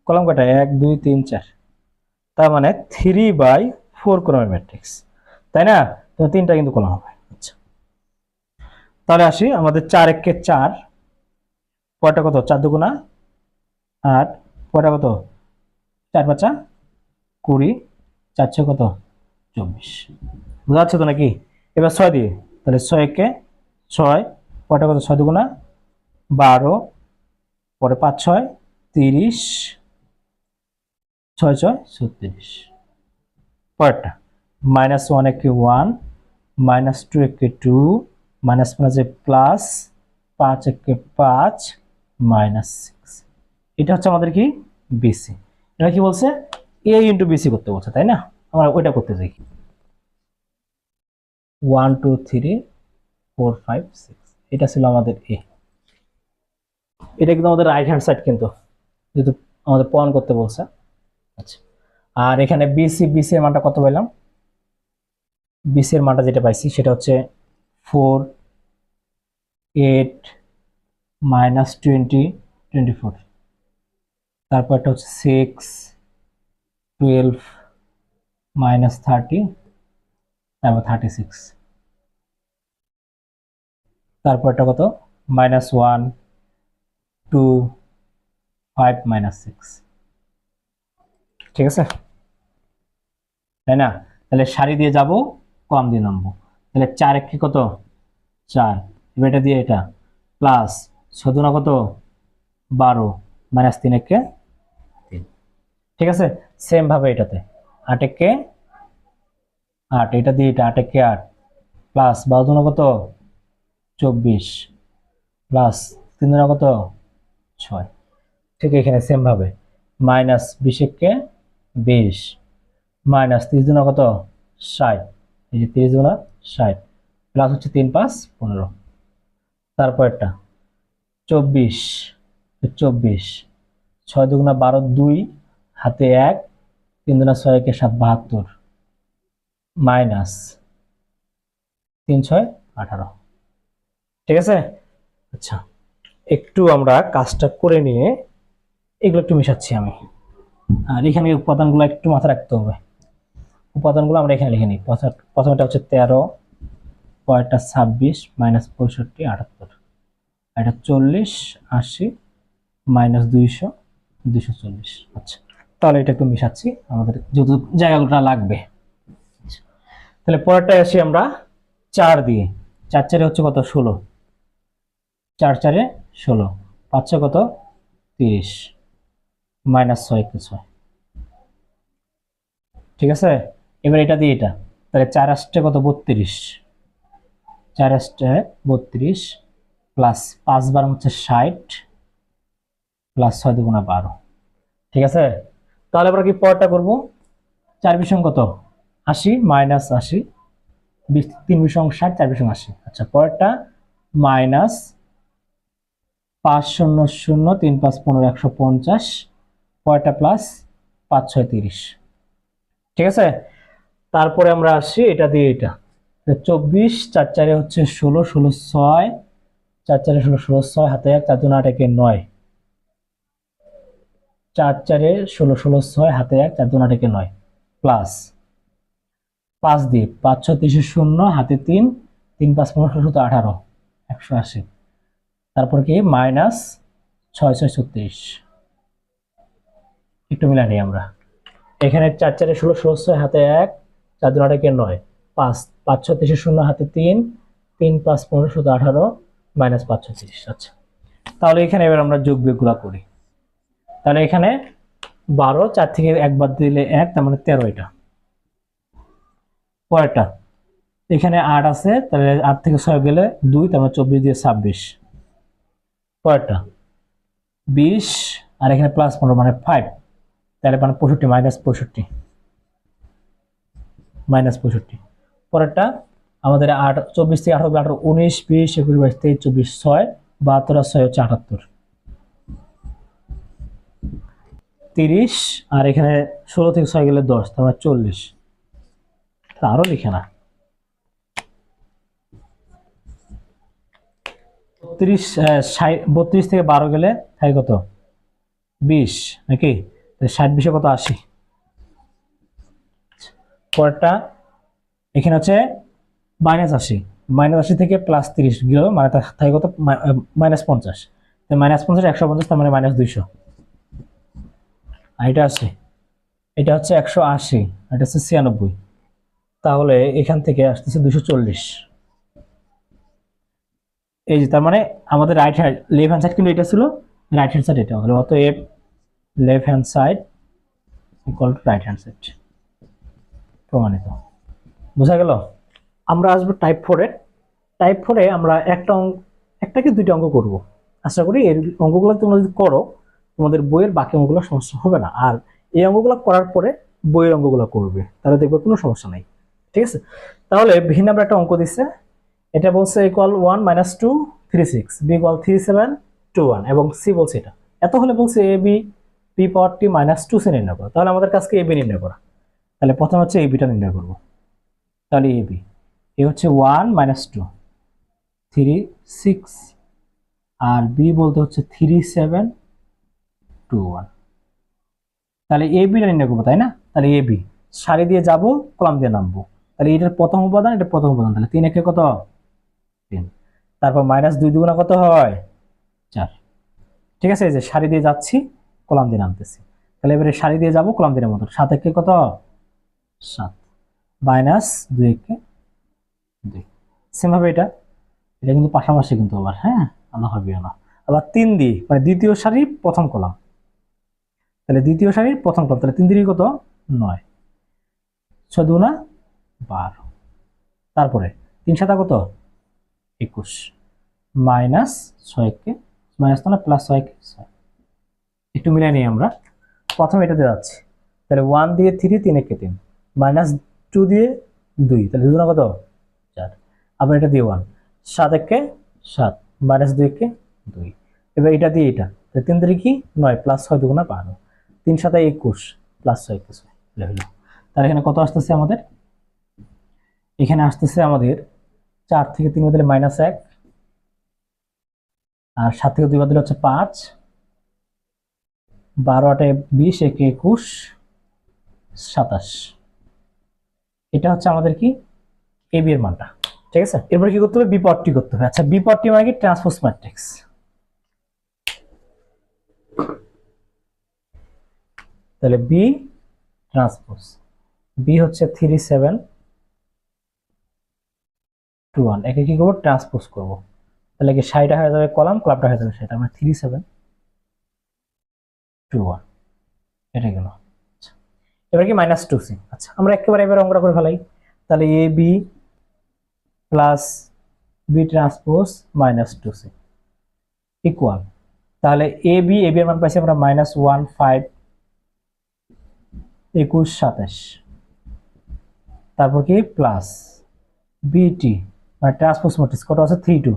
কলাম কয়টা 1 2 3 4, তার মানে 3/4 ক্রমের ম্যাট্রিক্স, তাই না? তো 3টা কিন্তু কলাম হবে। আচ্ছা তাহলে আসি, আমাদের 4 1 কে 4, পয়টা কত 4 দুগুণা 8, পয়টা কত 4 5 20, 4 6 কত 24, বুঝা যাচ্ছে তো নাকি? এবার 6 দিয়ে, তাহলে 6 1 6, পয়টা কত 6 দুগুণা 12, পরে 5 6 30, 6 6 36, পরেরটা -1 একে 1, -2 একে 2, -5 প্লাস, 5 একে 5, -6। এটা হচ্ছে আমাদের কি বিসি। এটা কি বলছে এ ইন্টু বিসি করতে বলছে, তাই না? আমরা ওইটা করতে যাই। 1 2 3 4 5 6, এটা ছিল আমাদের এ। এটা কিন্তু আমাদের রাইট হ্যান্ড সাইড, কিন্তু যেহেতু আমাদের প্রমাণ করতে বলছে। আচ্ছা আর এখানে বিসি এর মানটা কত পেলাম? বিসি এর মানটা যেটা পাইছি সেটা হচ্ছে 4 8 -20 24, তারপরটা হচ্ছে 6 12 -30, তারপর 36, তারপরটা কত -1 2 5 -6, ঠিক আছে তাই না? তাহলে সারি দিয়ে যাব, কম দিয়ে নামবো। তাহলে 4 1 কত 4, এবার এটা দিয়ে এটা প্লাস 6 দুনা কত 12, -3 1 3, ঠিক আছে। সেম ভাবে এটাতে 8 1 8, এটা দিয়ে এটা 8 1 8 প্লাস 12 দুনা কত 24, প্লাস 3 দুনা কত 6, ঠিক এখানে সেম ভাবে -20 1 20, -30 দুনা কত 60, এই যে 30 দুনা 60, প্লাস হচ্ছে 3 5 15, তারপর একটা 24 24, 6 দুগুণা 12 2, হাতে 1, 3 দুনা 6 1 7 72, মাইনাস 3 6 18, ঠিক আছে। আচ্ছা একটু আমরা কাজটা করে নিয়ে এগুলো একটু মিশাচ্ছি আমি, আর এখানে উপাদানগুলো একটু মাথায় রাখতে হবে। উপাদানগুলো আমরা এখানে লিখে নিই। প্রথমটা হচ্ছে 13, পরেরটা 26 -65 78, এটা 40 80 -200 240। আচ্ছা তাহলে এটা একটু মিশাচ্ছি আমাদের যেহেতু জায়গাগুলো লাগবে। তাহলে পরেরটায় আসি আমরা 4 দিয়ে, 4 4 হচ্ছে কত 16, 4 4 16, 5 6 কত 30, -6 1 6, ঠিক আছে। এবার এটা দিয়ে এটা, তাহলে 4 আসছে কত 32, 4 আসছে 32, প্লাস 5 বার হচ্ছে 60, প্লাস 6 দুগুণা 12, ঠিক আছে। তাহলে আমরা কি পরেরটা করব, 4 বিশং কত 80 -80, 3 বিশং 60, 4 বিশং 80। আচ্ছা পরেরটা মাইনাস 5 0 0 3 5 15 150, পরেরটা প্লাস 5 6 30, ঠিক আছে। তারপরে আমরা আসি এটা দিয়ে এটা, 24 4 4 হচ্ছে 16 16 6, 4 4 16 16 6, হাতে 1, 4 2 8 1 9, 4 4 16 16 6, হাতে 1, 4 2 8 1 9, প্লাস 5 দিয়ে 5 6 30 0, হাতে 3, 3 5 15 16 18 180, তারপর কি মাইনাস 6 6 36, একটু মিলাই নিই আমরা। এখানে 4 4 16 16 6, হাতে 1, 4 2 8 1 9, 5 5 6 30 0, হাতে 3, 3 5 15 16 18 মাইনাস 5 6 30। আচ্ছা তাহলে এখানে এবার আমরা যোগ বিয়োগগুলো করি। তাহলে এখানে 12, 4 থেকে 1 বাদ দিলে 1, তার মানে 13, এটা পরেরটা এখানে 8 আছে, তাহলে 8 থেকে 6 গেলে 2, তার মানে 24 দিয়ে 26, পরেরটা 20 আর এখানে +15 মানে 5, তাহলে মানে 65 -65 -65। পরেরটা আমাদের 24 থেকে 18 18 19 20 21 22 23 24 6 72 আর 6 হচ্ছে 78, 30 আর এখানে 16 থেকে 6 গেলে 10, তার মানে 40। আরো লিখে না, 32 থেকে 12 গেলে থাকে কত 20 নাকি, 60 20 কত 80। পরেরটা এখানে হচ্ছে -80, -80 থেকে +30 গেল মানে থাকে কত -50, -50 150, তার মানে -200। আর এটা আছে, এটা হচ্ছে 180, এটা হচ্ছে 96, তাহলে এখান থেকে আসতেছে 240। এই যে তার মানে আমাদের right hand left hand side কিন্তু এটা ছিল, রাইট হ্যান্ড সাইড এটা হলো, অতএব left hand side equal to right hand side, প্রমাণিত। বোঝা গেল? আমরা আসবো টাইপ 4-এ। টাইপ 4-এ আমরা একটা কি দুইটা অঙ্ক করব। আশা করি এই অঙ্কগুলো তোমরা যদি করো তোমাদের বইয়ের বাকি অঙ্কগুলো সমস্যা হবে না, আর এই অঙ্কগুলো করার পরে বইয়ের অঙ্কগুলো করবে, তাহলে দেখবে কোনো সমস্যা নাই। ঠিক আছে, তাহলে ভিন্ন নাম্বার একটা অঙ্ক দিচ্ছে, এটা বলছে ইকুয়াল 1 - 2 3 6, বি ইকুয়াল 3 7 2 1, এবং সি বলছে এটা এত হলে বলছে A B P power T -2 C নির্ণয় করো। তাহলে আমাদের কাছে এ বি নির্ণয় করা, তাহলে প্রথমে হচ্ছে এ বিটা নির্ণয় করব। তাহলে এ বি এ হচ্ছে 1 - 2 3 6, আর বি বলতে হচ্ছে 3 7 2 1। তাহলে এ বিটা নির্ণয় করবো, তাই না? তাহলে এ বি সারি দিয়ে যাব, কলাম দিয়ে নামবো। তাহলে এটার প্রথম উপাদান, এটা প্রথম উপাদান, তাহলে 3 একে কত 3, তারপর -2 দুগুণা কত হয় 4। ঠিক আছে, এই যে সারি দিয়ে যাচ্ছি, কলাম দিয়ে নামতেছি। তাহলে এবারে সারি দিয়ে যাব, কলাম দিয়ে নামবো। 7 একে কত 7, -2 একে 2। সেম ভাবে এটা কিন্তু পাশাপাশি কিন্তু আবার, হ্যাঁ আল্লাহ হবে না। আবার 3 দিয়ে মানে দ্বিতীয় সারির প্রথম কলাম, তাহলে দ্বিতীয় সারির প্রথম কলাম, তাহলে 3 দিয়ে কত 9, 6 দুগুণা 12, তারপরে 3 7 কত 21, -6 কে +6 কে 6। একটু মিলাই নিই আমরা, প্রথমে এটাতে যাচ্ছি, তাহলে 1 দিয়ে 3 3 একে 3, -2 দিয়ে 2, তাহলে দুগুণা কত 4, আবার এটা দিয়ে 1, 7 একে 7, -2 একে 2, এবার এটা দিয়ে এটা, তাহলে 3 3 কি 9, +6 দুগুণা 12, 3 7 21, +6 কে 6 হলো। তাহলে এখানে কত আসতেছে আমাদের, এখানে আসতেছে আমাদের 4 থেকে 3 বাদ দিলে -1, আর 7 থেকে 2 বাদ দিলে হচ্ছে 5, 12 8 20 একে 21 27। এটা হচ্ছে আমাদের কি এ বি এর মানটা। ঠিক আছে, এরপর কি করতে হবে, বি পাওয়ার টি করতে হবে। আচ্ছা, বি পাওয়ার টি মানে কি ট্রান্সপোজ ম্যাট্রিক্স। তাহলে বি ট্রান্সপোজ, বি হচ্ছে 3 7 2 1, একে কি করবো ট্রান্সপোজ করব। তাহলে কি 60টা হয়ে যাবে কলাম, কলামটা হয়ে যাবে সেটা, মানে 3 7 2 1, এটা গেল। এবার কি -2c। আচ্ছা, আমরা একেবারে এবার অঙ্কটা করে ফেলাই। তাহলে A B plus B transpose -2c equal, তাহলে এ বি এর মান পাইছি আমরা -1 5 21 27, তারপর কি প্লাস বিটি মানে ট্রান্সপোজ ম্যাট্রিক্স কত আছে 3 2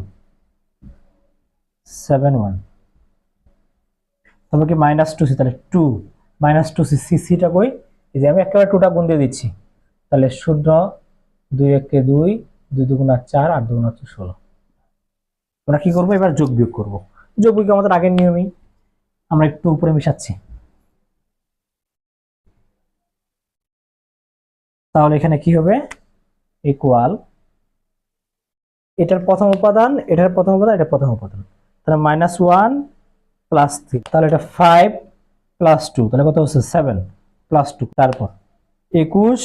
7 1, তারপর কি -2c, তাহলে 2 -2c সিটা কই, এই যে আমি একেবারে 2টা গুণ দিয়ে দিচ্ছি, তাহলে 0 2 একে 2 2 দুগুণা 4 8 দুগুণা 16। আমরা কি করবো এবার যোগ বিয়োগ করবো, যোগ বিয়োগ আমাদের আগের নিয়মেই, আমরা একটু উপরে মিশাচ্ছি। তাহলে এখানে কি হবে ইকুয়াল, এটার প্রথম উপাদান, এটার প্রথম উপাদান, এটার প্রথম উপাদান, তাহলে -1 + 3, তাহলে এটা 5 + 2, তাহলে কত হচ্ছে 7 + 2, তারপর 21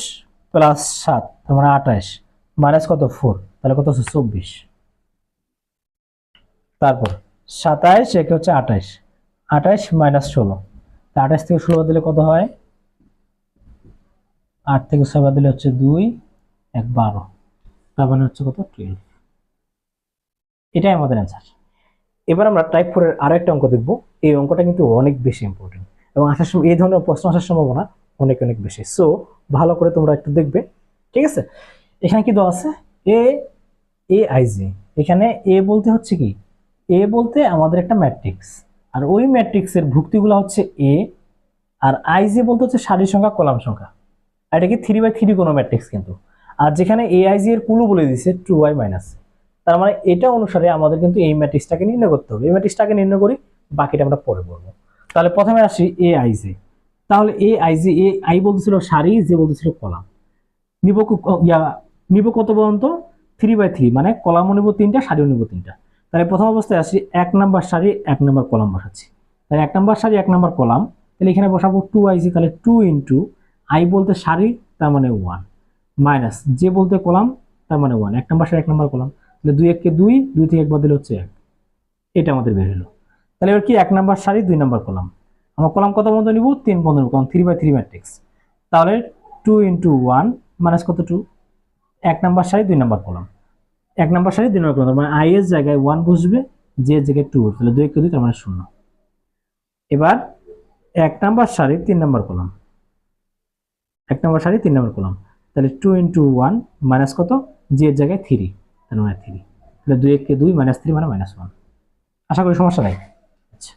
+ 7 তার মানে 28, মাইনাস কত 4, তাহলে কত হচ্ছে 24, তারপর 27 একে হচ্ছে 28, 28 - 16, 28 থেকে 16 দিলে কত হয়, 8 থেকে 6 বাদ দিলে হচ্ছে 2 1 12, তার মানে হচ্ছে কত 12। এটাই আমাদের অ্যান্সার। এবার আমরা টাইপ 4 এর আরো একটা অঙ্ক দেখব। এই অঙ্কটা কিন্তু অনেক বেশি ইম্পর্টেন্ট এবং আসার সময় এই ধরনের প্রশ্ন আসার সম্ভাবনা অনেক অনেক বেশি। সো ভালো করে তোমরা একটু দেখবে, ঠিক আছে? এখানে কি দেওয়া আছে? এ এ আই জি। এখানে এ বলতে হচ্ছে কি, এ বলতে আমাদের একটা ম্যাট্রিক্স, আর ওই ম্যাট্রিক্সের ভুক্তিগুলো হচ্ছে এ, আর আই জি বলতে হচ্ছে সারির সংখ্যা কলাম সংখ্যা। আর এটা কি 3/3 কোনো ম্যাট্রিক্স কিন্তু। আর যেখানে এ আই জি এর কুলু বলে দিয়েছে 2y মাইনাস, তার মানে এটা অনুসারে আমাদের কিন্তু এই ম্যাট্রিক্সটাকে নির্ণয় করতে হবে। এই ম্যাট্রিক্সটাকে নির্ণয় করি, বাকিটা আমরা পরে বলবো। তাহলে প্রথমে আসি এ আই জি। তাহলে A I G, A I বলতেছিল সারি, যে বলতেছিল কলাম। নিব নিব কত পর্যন্ত? 3/3, মানে কলামও নিব 3টা, সারিও নিব 3টা। তাহলে প্রথম অবস্থায় আসি 1 নাম্বার সারি 1 নাম্বার কলাম বসাচ্ছি। তাহলে 1 নাম্বার সারি 1 নাম্বার কলাম, তাহলে এখানে বসাবো 2ic। তাহলে 2 ইন্টু আই বলতে সারি, তার মানে 1, মাইনাস যে বলতে কলাম, তার মানে 1। 1 নাম্বার সারি 1 নাম্বার কলাম, তাহলে 2 1 কে 2, 2 থেকে 1 বাদ দিলে হচ্ছে 1। এটা আমাদের বের হলো। তাহলে এবার কি 1 নাম্বার সারি 2 নাম্বার কলাম, আমরা কলাম কত পর্যন্ত নিব? 3 পর্যন্ত নিব, কারণ 3/3 ম্যাট্রিক্স। তাহলে 2 ইন্টু 1 মাইনাস কত? 2। 1 নাম্বার সারি 2 নাম্বার কলাম, 1 নাম্বার সারি 2 নাম্বার কলাম, মানে আই এর জায়গায় 1 বসবে, জে এর জায়গায় 2, তাহলে 2 কে 2, তার মানে 0। এবার 1 নাম্বার সারি 3 নাম্বার কলাম, 1 নাম্বার সারি 3 নাম্বার কলাম, তাহলে 2 ইন্টু 1 মাইনাস কত? জে এর জায়গায় 3, তার মানে 3। তাহলে 2 কে 2 মাইনাস 3 মানে -1। আশা করি সমস্যা নাই। আচ্ছা,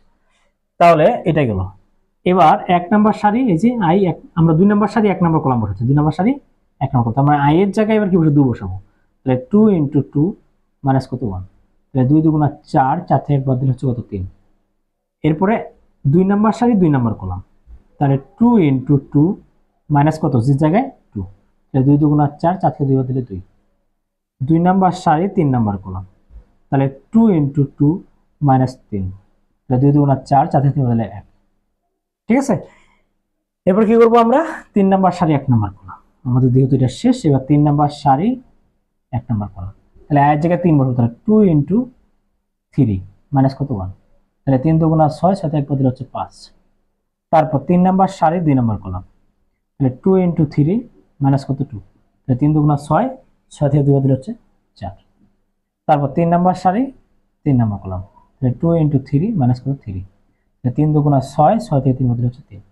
তাহলে এটা গেল। এবার 1 নাম্বার সারি, এই যে আই, আমরা 2 নাম্বার সারি 1 নাম্বার কলাম বসাচ্ছি, 2 নাম্বার সারি 1 নাম্বার কলাম, আমরা আই এর জায়গায় এবার কি বসে 2 বসাবো। তাহলে 2 ইন্টু 2 মাইনাস কত? 1। তাহলে 2 দুগুণা 4, 4 থেকে 1 বাদ দিলে হচ্ছে কত? 3। এরপরে 2 নাম্বার সারি 2 নাম্বার কলাম, তাহলে 2 ইন্টু 2 মাইনাস কত? যে জায়গায় 2। তাহলে 2 দুগুণা 4, 4 থেকে 2 বাদ দিলে 2। 2 নাম্বার সারি 3 নাম্বার কলাম, তাহলে 2 ইন্টু 2 মাইনাস 3, তাহলে 2 দুগুণা 4, 4 থেকে 3 বাদ দিলে 1। ঠিক আছে? এরপর কি করবো আমরা? 3 নাম্বার সারি 1 নাম্বার কলাম, আমাদের যেহেতু এটা শেষ, এবার 3 নাম্বার সারি 1 নাম্বার কলাম, তাহলে আয়ের জায়গায় 3 বসবো, তাহলে 2 ইন্টু 3 মাইনাস কত? 1। তাহলে 3 দুগুণা 6, সাথে 1 বাদ দিলে হচ্ছে 5। তারপর 3 নাম্বার সারি 2 নাম্বার কলাম, তাহলে 2 ইন্টু 3 মাইনাস কত? 2। তাহলে 3 দুগুণা 6, 6 থেকে 2 বাদ দিলে হচ্ছে 4। তারপর 3 নাম্বার সারি 3 নাম্বার কলাম, তাহলে 2 ইন্টু 3 মাইনাস কত? 3। তাহলে 3 দুগুণা 6, 6 থেকে 3 বাদ দিলে হচ্ছে 3।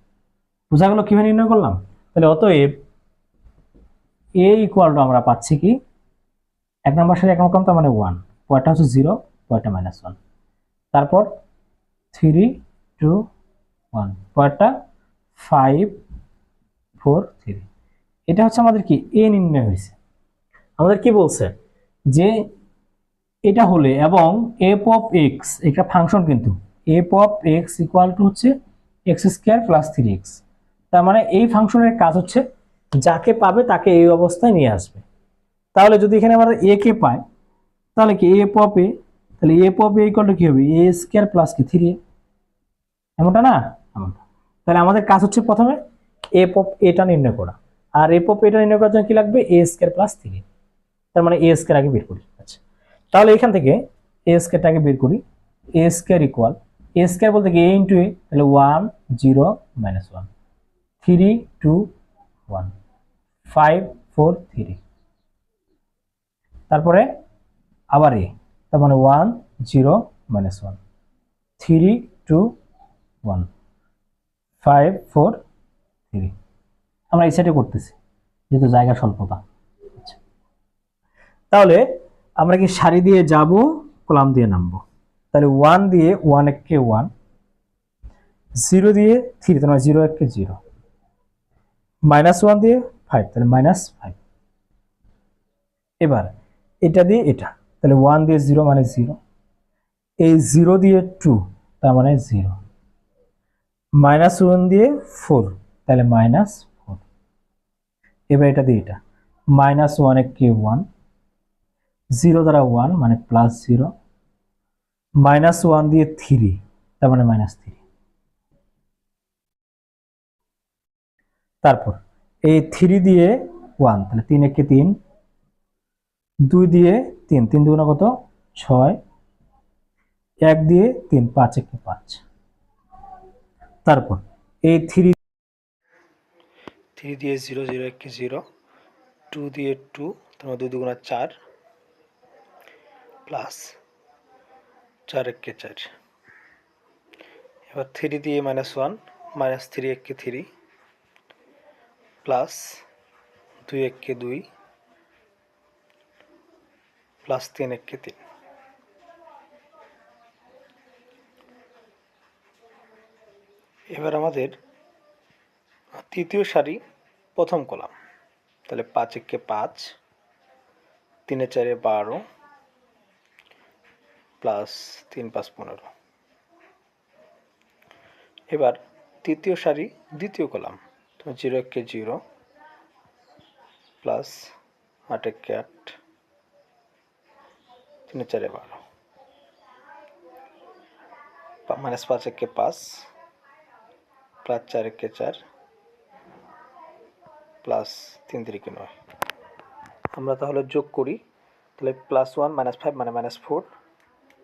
বোঝা গেল কিভাবে নির্ণয় করলাম? তাহলে অতএব এ ইকুয়াল টু আমরা পাচ্ছি কি, 1 নাম্বার সারি 1 নাম্বার কলাম, তার মানে 1, পয়েন্টটা হচ্ছে 0, পয়েন্টটা -1। তারপর 3 2 1, পয়েন্টটা 5 4 3। এটা হচ্ছে আমাদের কি এ নির্ণয় হয়েছে। আমাদের কি বলছে যে এটা হলে, এবং এফ অফ এক্স একটা ফাংশন, কিন্তু F of x equal to হচ্ছে এক্স স্কোয়ার প্লাস 3x। তার মানে এই ফাংশনের কাজ হচ্ছে যাকে পাবে তাকে এই অবস্থায় নিয়ে আসবে। তাহলে যদি এখানে আমরা এ কে পাই, তাহলে কি এফ অফ এ, তাহলে F of A equal to কি হবে? এ স্কোয়ার প্লাস কি 3a, এমনটা না? এমনটা। তাহলে আমাদের কাজ হচ্ছে প্রথমে এফ অফ এটা নির্ণয় করা, আর এফ অফ এটা নির্ণয় করার জন্য কি লাগবে? এ স্কোয়ার প্লাস 3। তার মানে এ স্কোয়ার আগে বের করি। আচ্ছা, তাহলে এখান থেকে এ স্কোয়ারটাকে বের করি। এ স্কোয়ার ইকুয়াল, এ স্কোয়ার বলতে কি এ ইন্টু এ, তাহলে 1 0 -1, 3 2 1, 5 4 3। তারপরে আবার এ, তার মানে 1 0 -1, 3 2 1, 5 4 3। আমরা এই সাইডে করতেছি যেহেতু জায়গা স্বল্পতা। আচ্ছা, তাহলে আমরা কি সারি দিয়ে যাব, কলাম দিয়ে নামবো? তাহলে 1 দিয়ে 1 কে 1, 0 দিয়ে 3, তার মানে 0 কে 0, -1 দিয়ে 5, তাহলে -5। এবার এটা দিয়ে এটা, তাহলে 1 দিয়ে 0 মানে 0, এই 0 দিয়ে 2, তার মানে 0, -1 দিয়ে 4, তাহলে -4। এবার এটা দিয়ে এটা, -1 কে 1, 0 দ্বারা 1 মানে +0, -1 দিয়ে 3, তার মানে -3। তারপর এই 3 দিয়ে 1, তাহলে 3 একে 3, 2 দিয়ে 3, 3 দুগুণা কত? 6, 1 দিয়ে 3, 5 একে 5। তারপর এই 3 দিয়ে 0 0 একে 0, 2 দিয়ে 2, তোমার 2 দুগুণা 4, প্লাস 4 একে 4। এবার 3 দিয়ে -1, -3 একে 3, প্লাস 2 একে 2, প্লাস 3 একে 3। এবার আমাদের তৃতীয় সারি প্রথম কলাম, তাহলে 5 একে 5, 3 4 12, প্লাস 3 5 15। এবার তৃতীয় সারি দ্বিতীয় কলাম, তুমি 0 একে 0, প্লাস 8 একে 8, 3 4 12, -5 একে 5, প্লাস 4 একে 4, প্লাস 3 3 9। আমরা তাহলে যোগ করি, তাহলে +1 -5 মানে -4,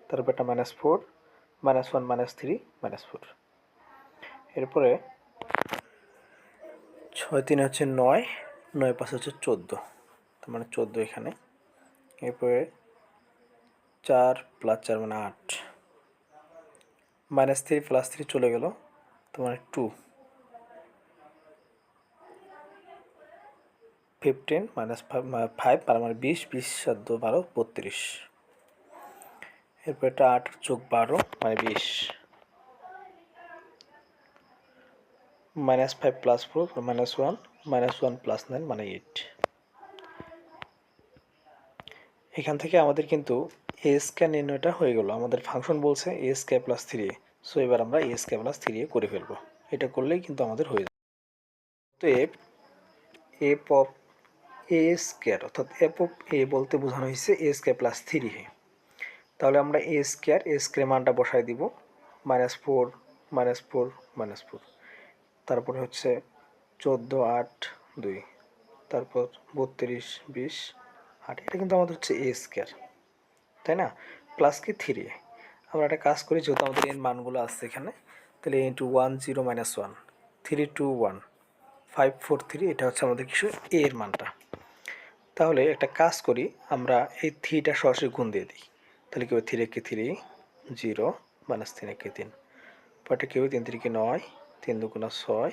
তারপর একটা -4, -1 -3 -4। এরপরে 6 3 হচ্ছে 9, 9 5 হচ্ছে 14, তার মানে 14 এখানে। এরপরে 4 + 4 মানে 8, -3 + 3 চলে গেল, তার মানে 2, 15 -5 তার মানে 20, 20 7 2 12, 32। এরপর এটা 8 + 12 মানে 20, -5 + 4 -1, -1 + 9 মানে 8। এখান থেকে আমাদের কিন্তু a স্কয়ার নির্ণয়টা হয়ে গেল। আমাদের ফাংশন বলছে a স্কয়ার + 3a, সো এবার আমরা a স্কয়ার + 3a করে ফেলবো। এটা করলেই কিন্তু আমাদের হয়ে যাবে। তো f অফ a স্কয়ার, অর্থাৎ f অফ a বলতে বোঝানো হয়েছে a স্কয়ার + 3a। তাহলে আমরা a স্কয়ার মানটা বসাই দিব, -4 -4 -4, তারপরে হচ্ছে 14 8 2, তারপর 32 20 8। এটা কিন্তু আমাদের হচ্ছে a স্কয়ার, তাই না, প্লাস কি 3a। আমরা একটা কাজ করি, যেহেতু আমাদের এর মানগুলো আছে এখানে, তাহলে ইন্টু 1 0 -1, 3 2 1, 5 4 3, এটা হচ্ছে আমাদের কিছু a এর মানটা। তাহলে একটা কাজ করি, আমরা এই 3টা সরাসরি গুণ দিয়ে দিই। তাহলে কি হবে, 3 একে 3 0, -3 একে 3, পরটা কি হবে 3 3 কে 9, 3 2 6,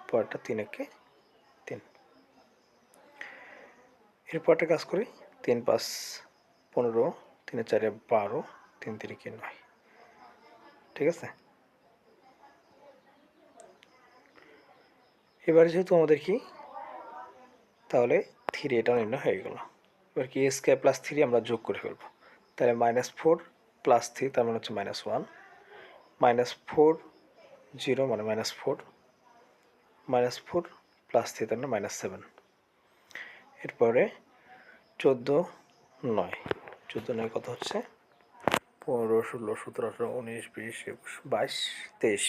পরটা 3 একে 3। এরপরটা কাজ করি, 3 5 15, 3 4 12, 3 3 কে 9। ঠিক আছে। এবার যেহেতু আমাদের কি, তাহলে 3 এটা নির্ণয় হয়ে গেল। এবার কি a স্কয়ার + 3 আমরা যোগ করে ফেলবো, তাহলে -4 + 3 তার মানে হচ্ছে -1, -4 0 মানে -4, -4 + 3 তার মানে -7। এরপরে 14 9, 14 9 কত হচ্ছে, 15 16 17 18 19 20 21 22 23।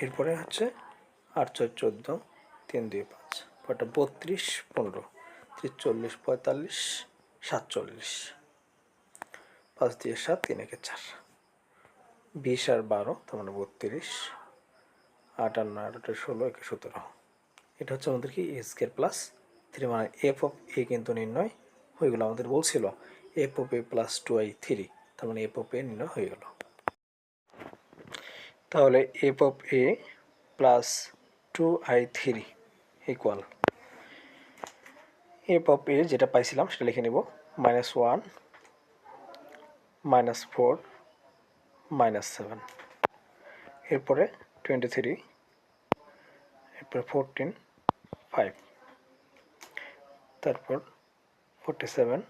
এরপরে হচ্ছে 8 4 14, 3 2 5, পরটা 32 15, 43 45 47, 5 দিয়ে 7, 3 একে 4, 20 আর 12 তার মানে 32, 8 আর 9 8 16 একে 17। এটা হচ্ছে আমাদের কি a স্কয়ার + 3, মানে f অফ a কিন্তু নির্ণয় হয়ে গেল। আমাদের বলছিল f অফ a + 2i3, তার মানে f অফ a নির্ণয় হয়ে গেল। তাহলে f of a + 2i3 equal f of a যেটা পাইছিলাম সেটা লিখে নেব, -1 -4 -7, এরপরে 23, এরপরে 14 5, তারপর 47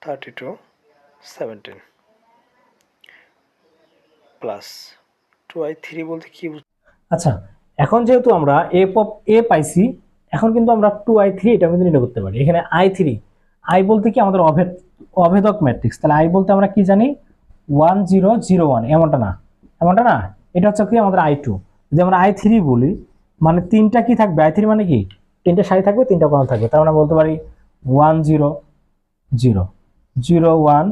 32 17, প্লাস 2i3 বলতে কি আচ্ছা, এখন যেহেতু আমরা f অফ a পাইছি, এখন কিন্তু আমরা 2i3 এটা কিন্তু নির্ণয় করতে পারি। এখানে i3, i বলতে কি আমাদের অভেদক ম্যাট্রিক্স, তাহলে i বলতে আমরা কি জানি 1 0 0 1, এমনটা না, এমনটা না, এটা হচ্ছে কি আমাদের i2। যদি আমরা i3 বলি, মানে তিনটা কি থাকবে, i3 মানে কি তিনটা সারি থাকবে, তিনটা কলাম থাকবে, তার মানে বলতে পারি 1 0 0 0 1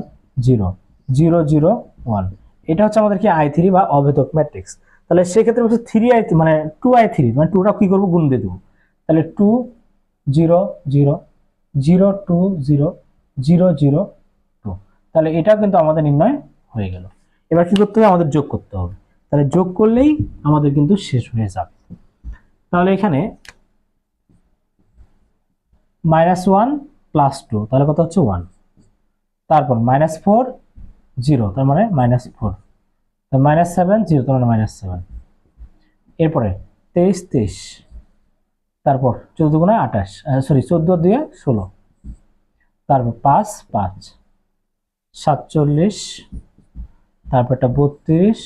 0 0 0 1। এটা হচ্ছে আমাদের কি i3 বা অভেদক ম্যাট্রিক্স। তাহলে সেক্ষেত্রে হচ্ছে 3i3 মানে 2i3, মানে 2টা কি করবো, গুণ দিয়ে দেবো। তাহলে 2 0 0 0 2 0 002। তাহলে এটা কিন্তু আমাদের নির্ণয় হয়ে গেল। এবার কি করতে হবে, আমাদের যোগ করতে হবে। তাহলে যোগ করলেই আমাদের কিন্তু শেষ হয়ে যাবে। তাহলে এখানে -1 + 2 তাহলে কত হচ্ছে 1, তারপর -4 0 তার মানে -4, -7 0 তার মানে -7, এরপরে 23 23, তারপর 14 গুণে 28, সরি 14 দিয়ে 16, তারপর 5 5 47, তারপর একটা 32,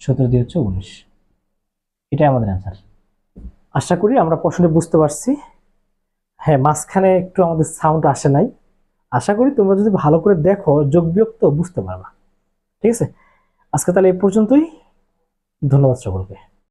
17 দিয়ে হচ্ছে 19। এটাই আমাদের অ্যান্সার। আশা করি আমরা প্রশ্নটা বুঝতে পারছি। হ্যাঁ, মাঝখানে একটু আমাদের সাউন্ড আসে নাই। আশা করি তোমরা যদি ভালো করে দেখো যোগ বিয়োগ তো বুঝতে পারবা। ঠিক আছে, আজকে তাহলে এই পর্যন্তই। ধন্যবাদ সকলকে।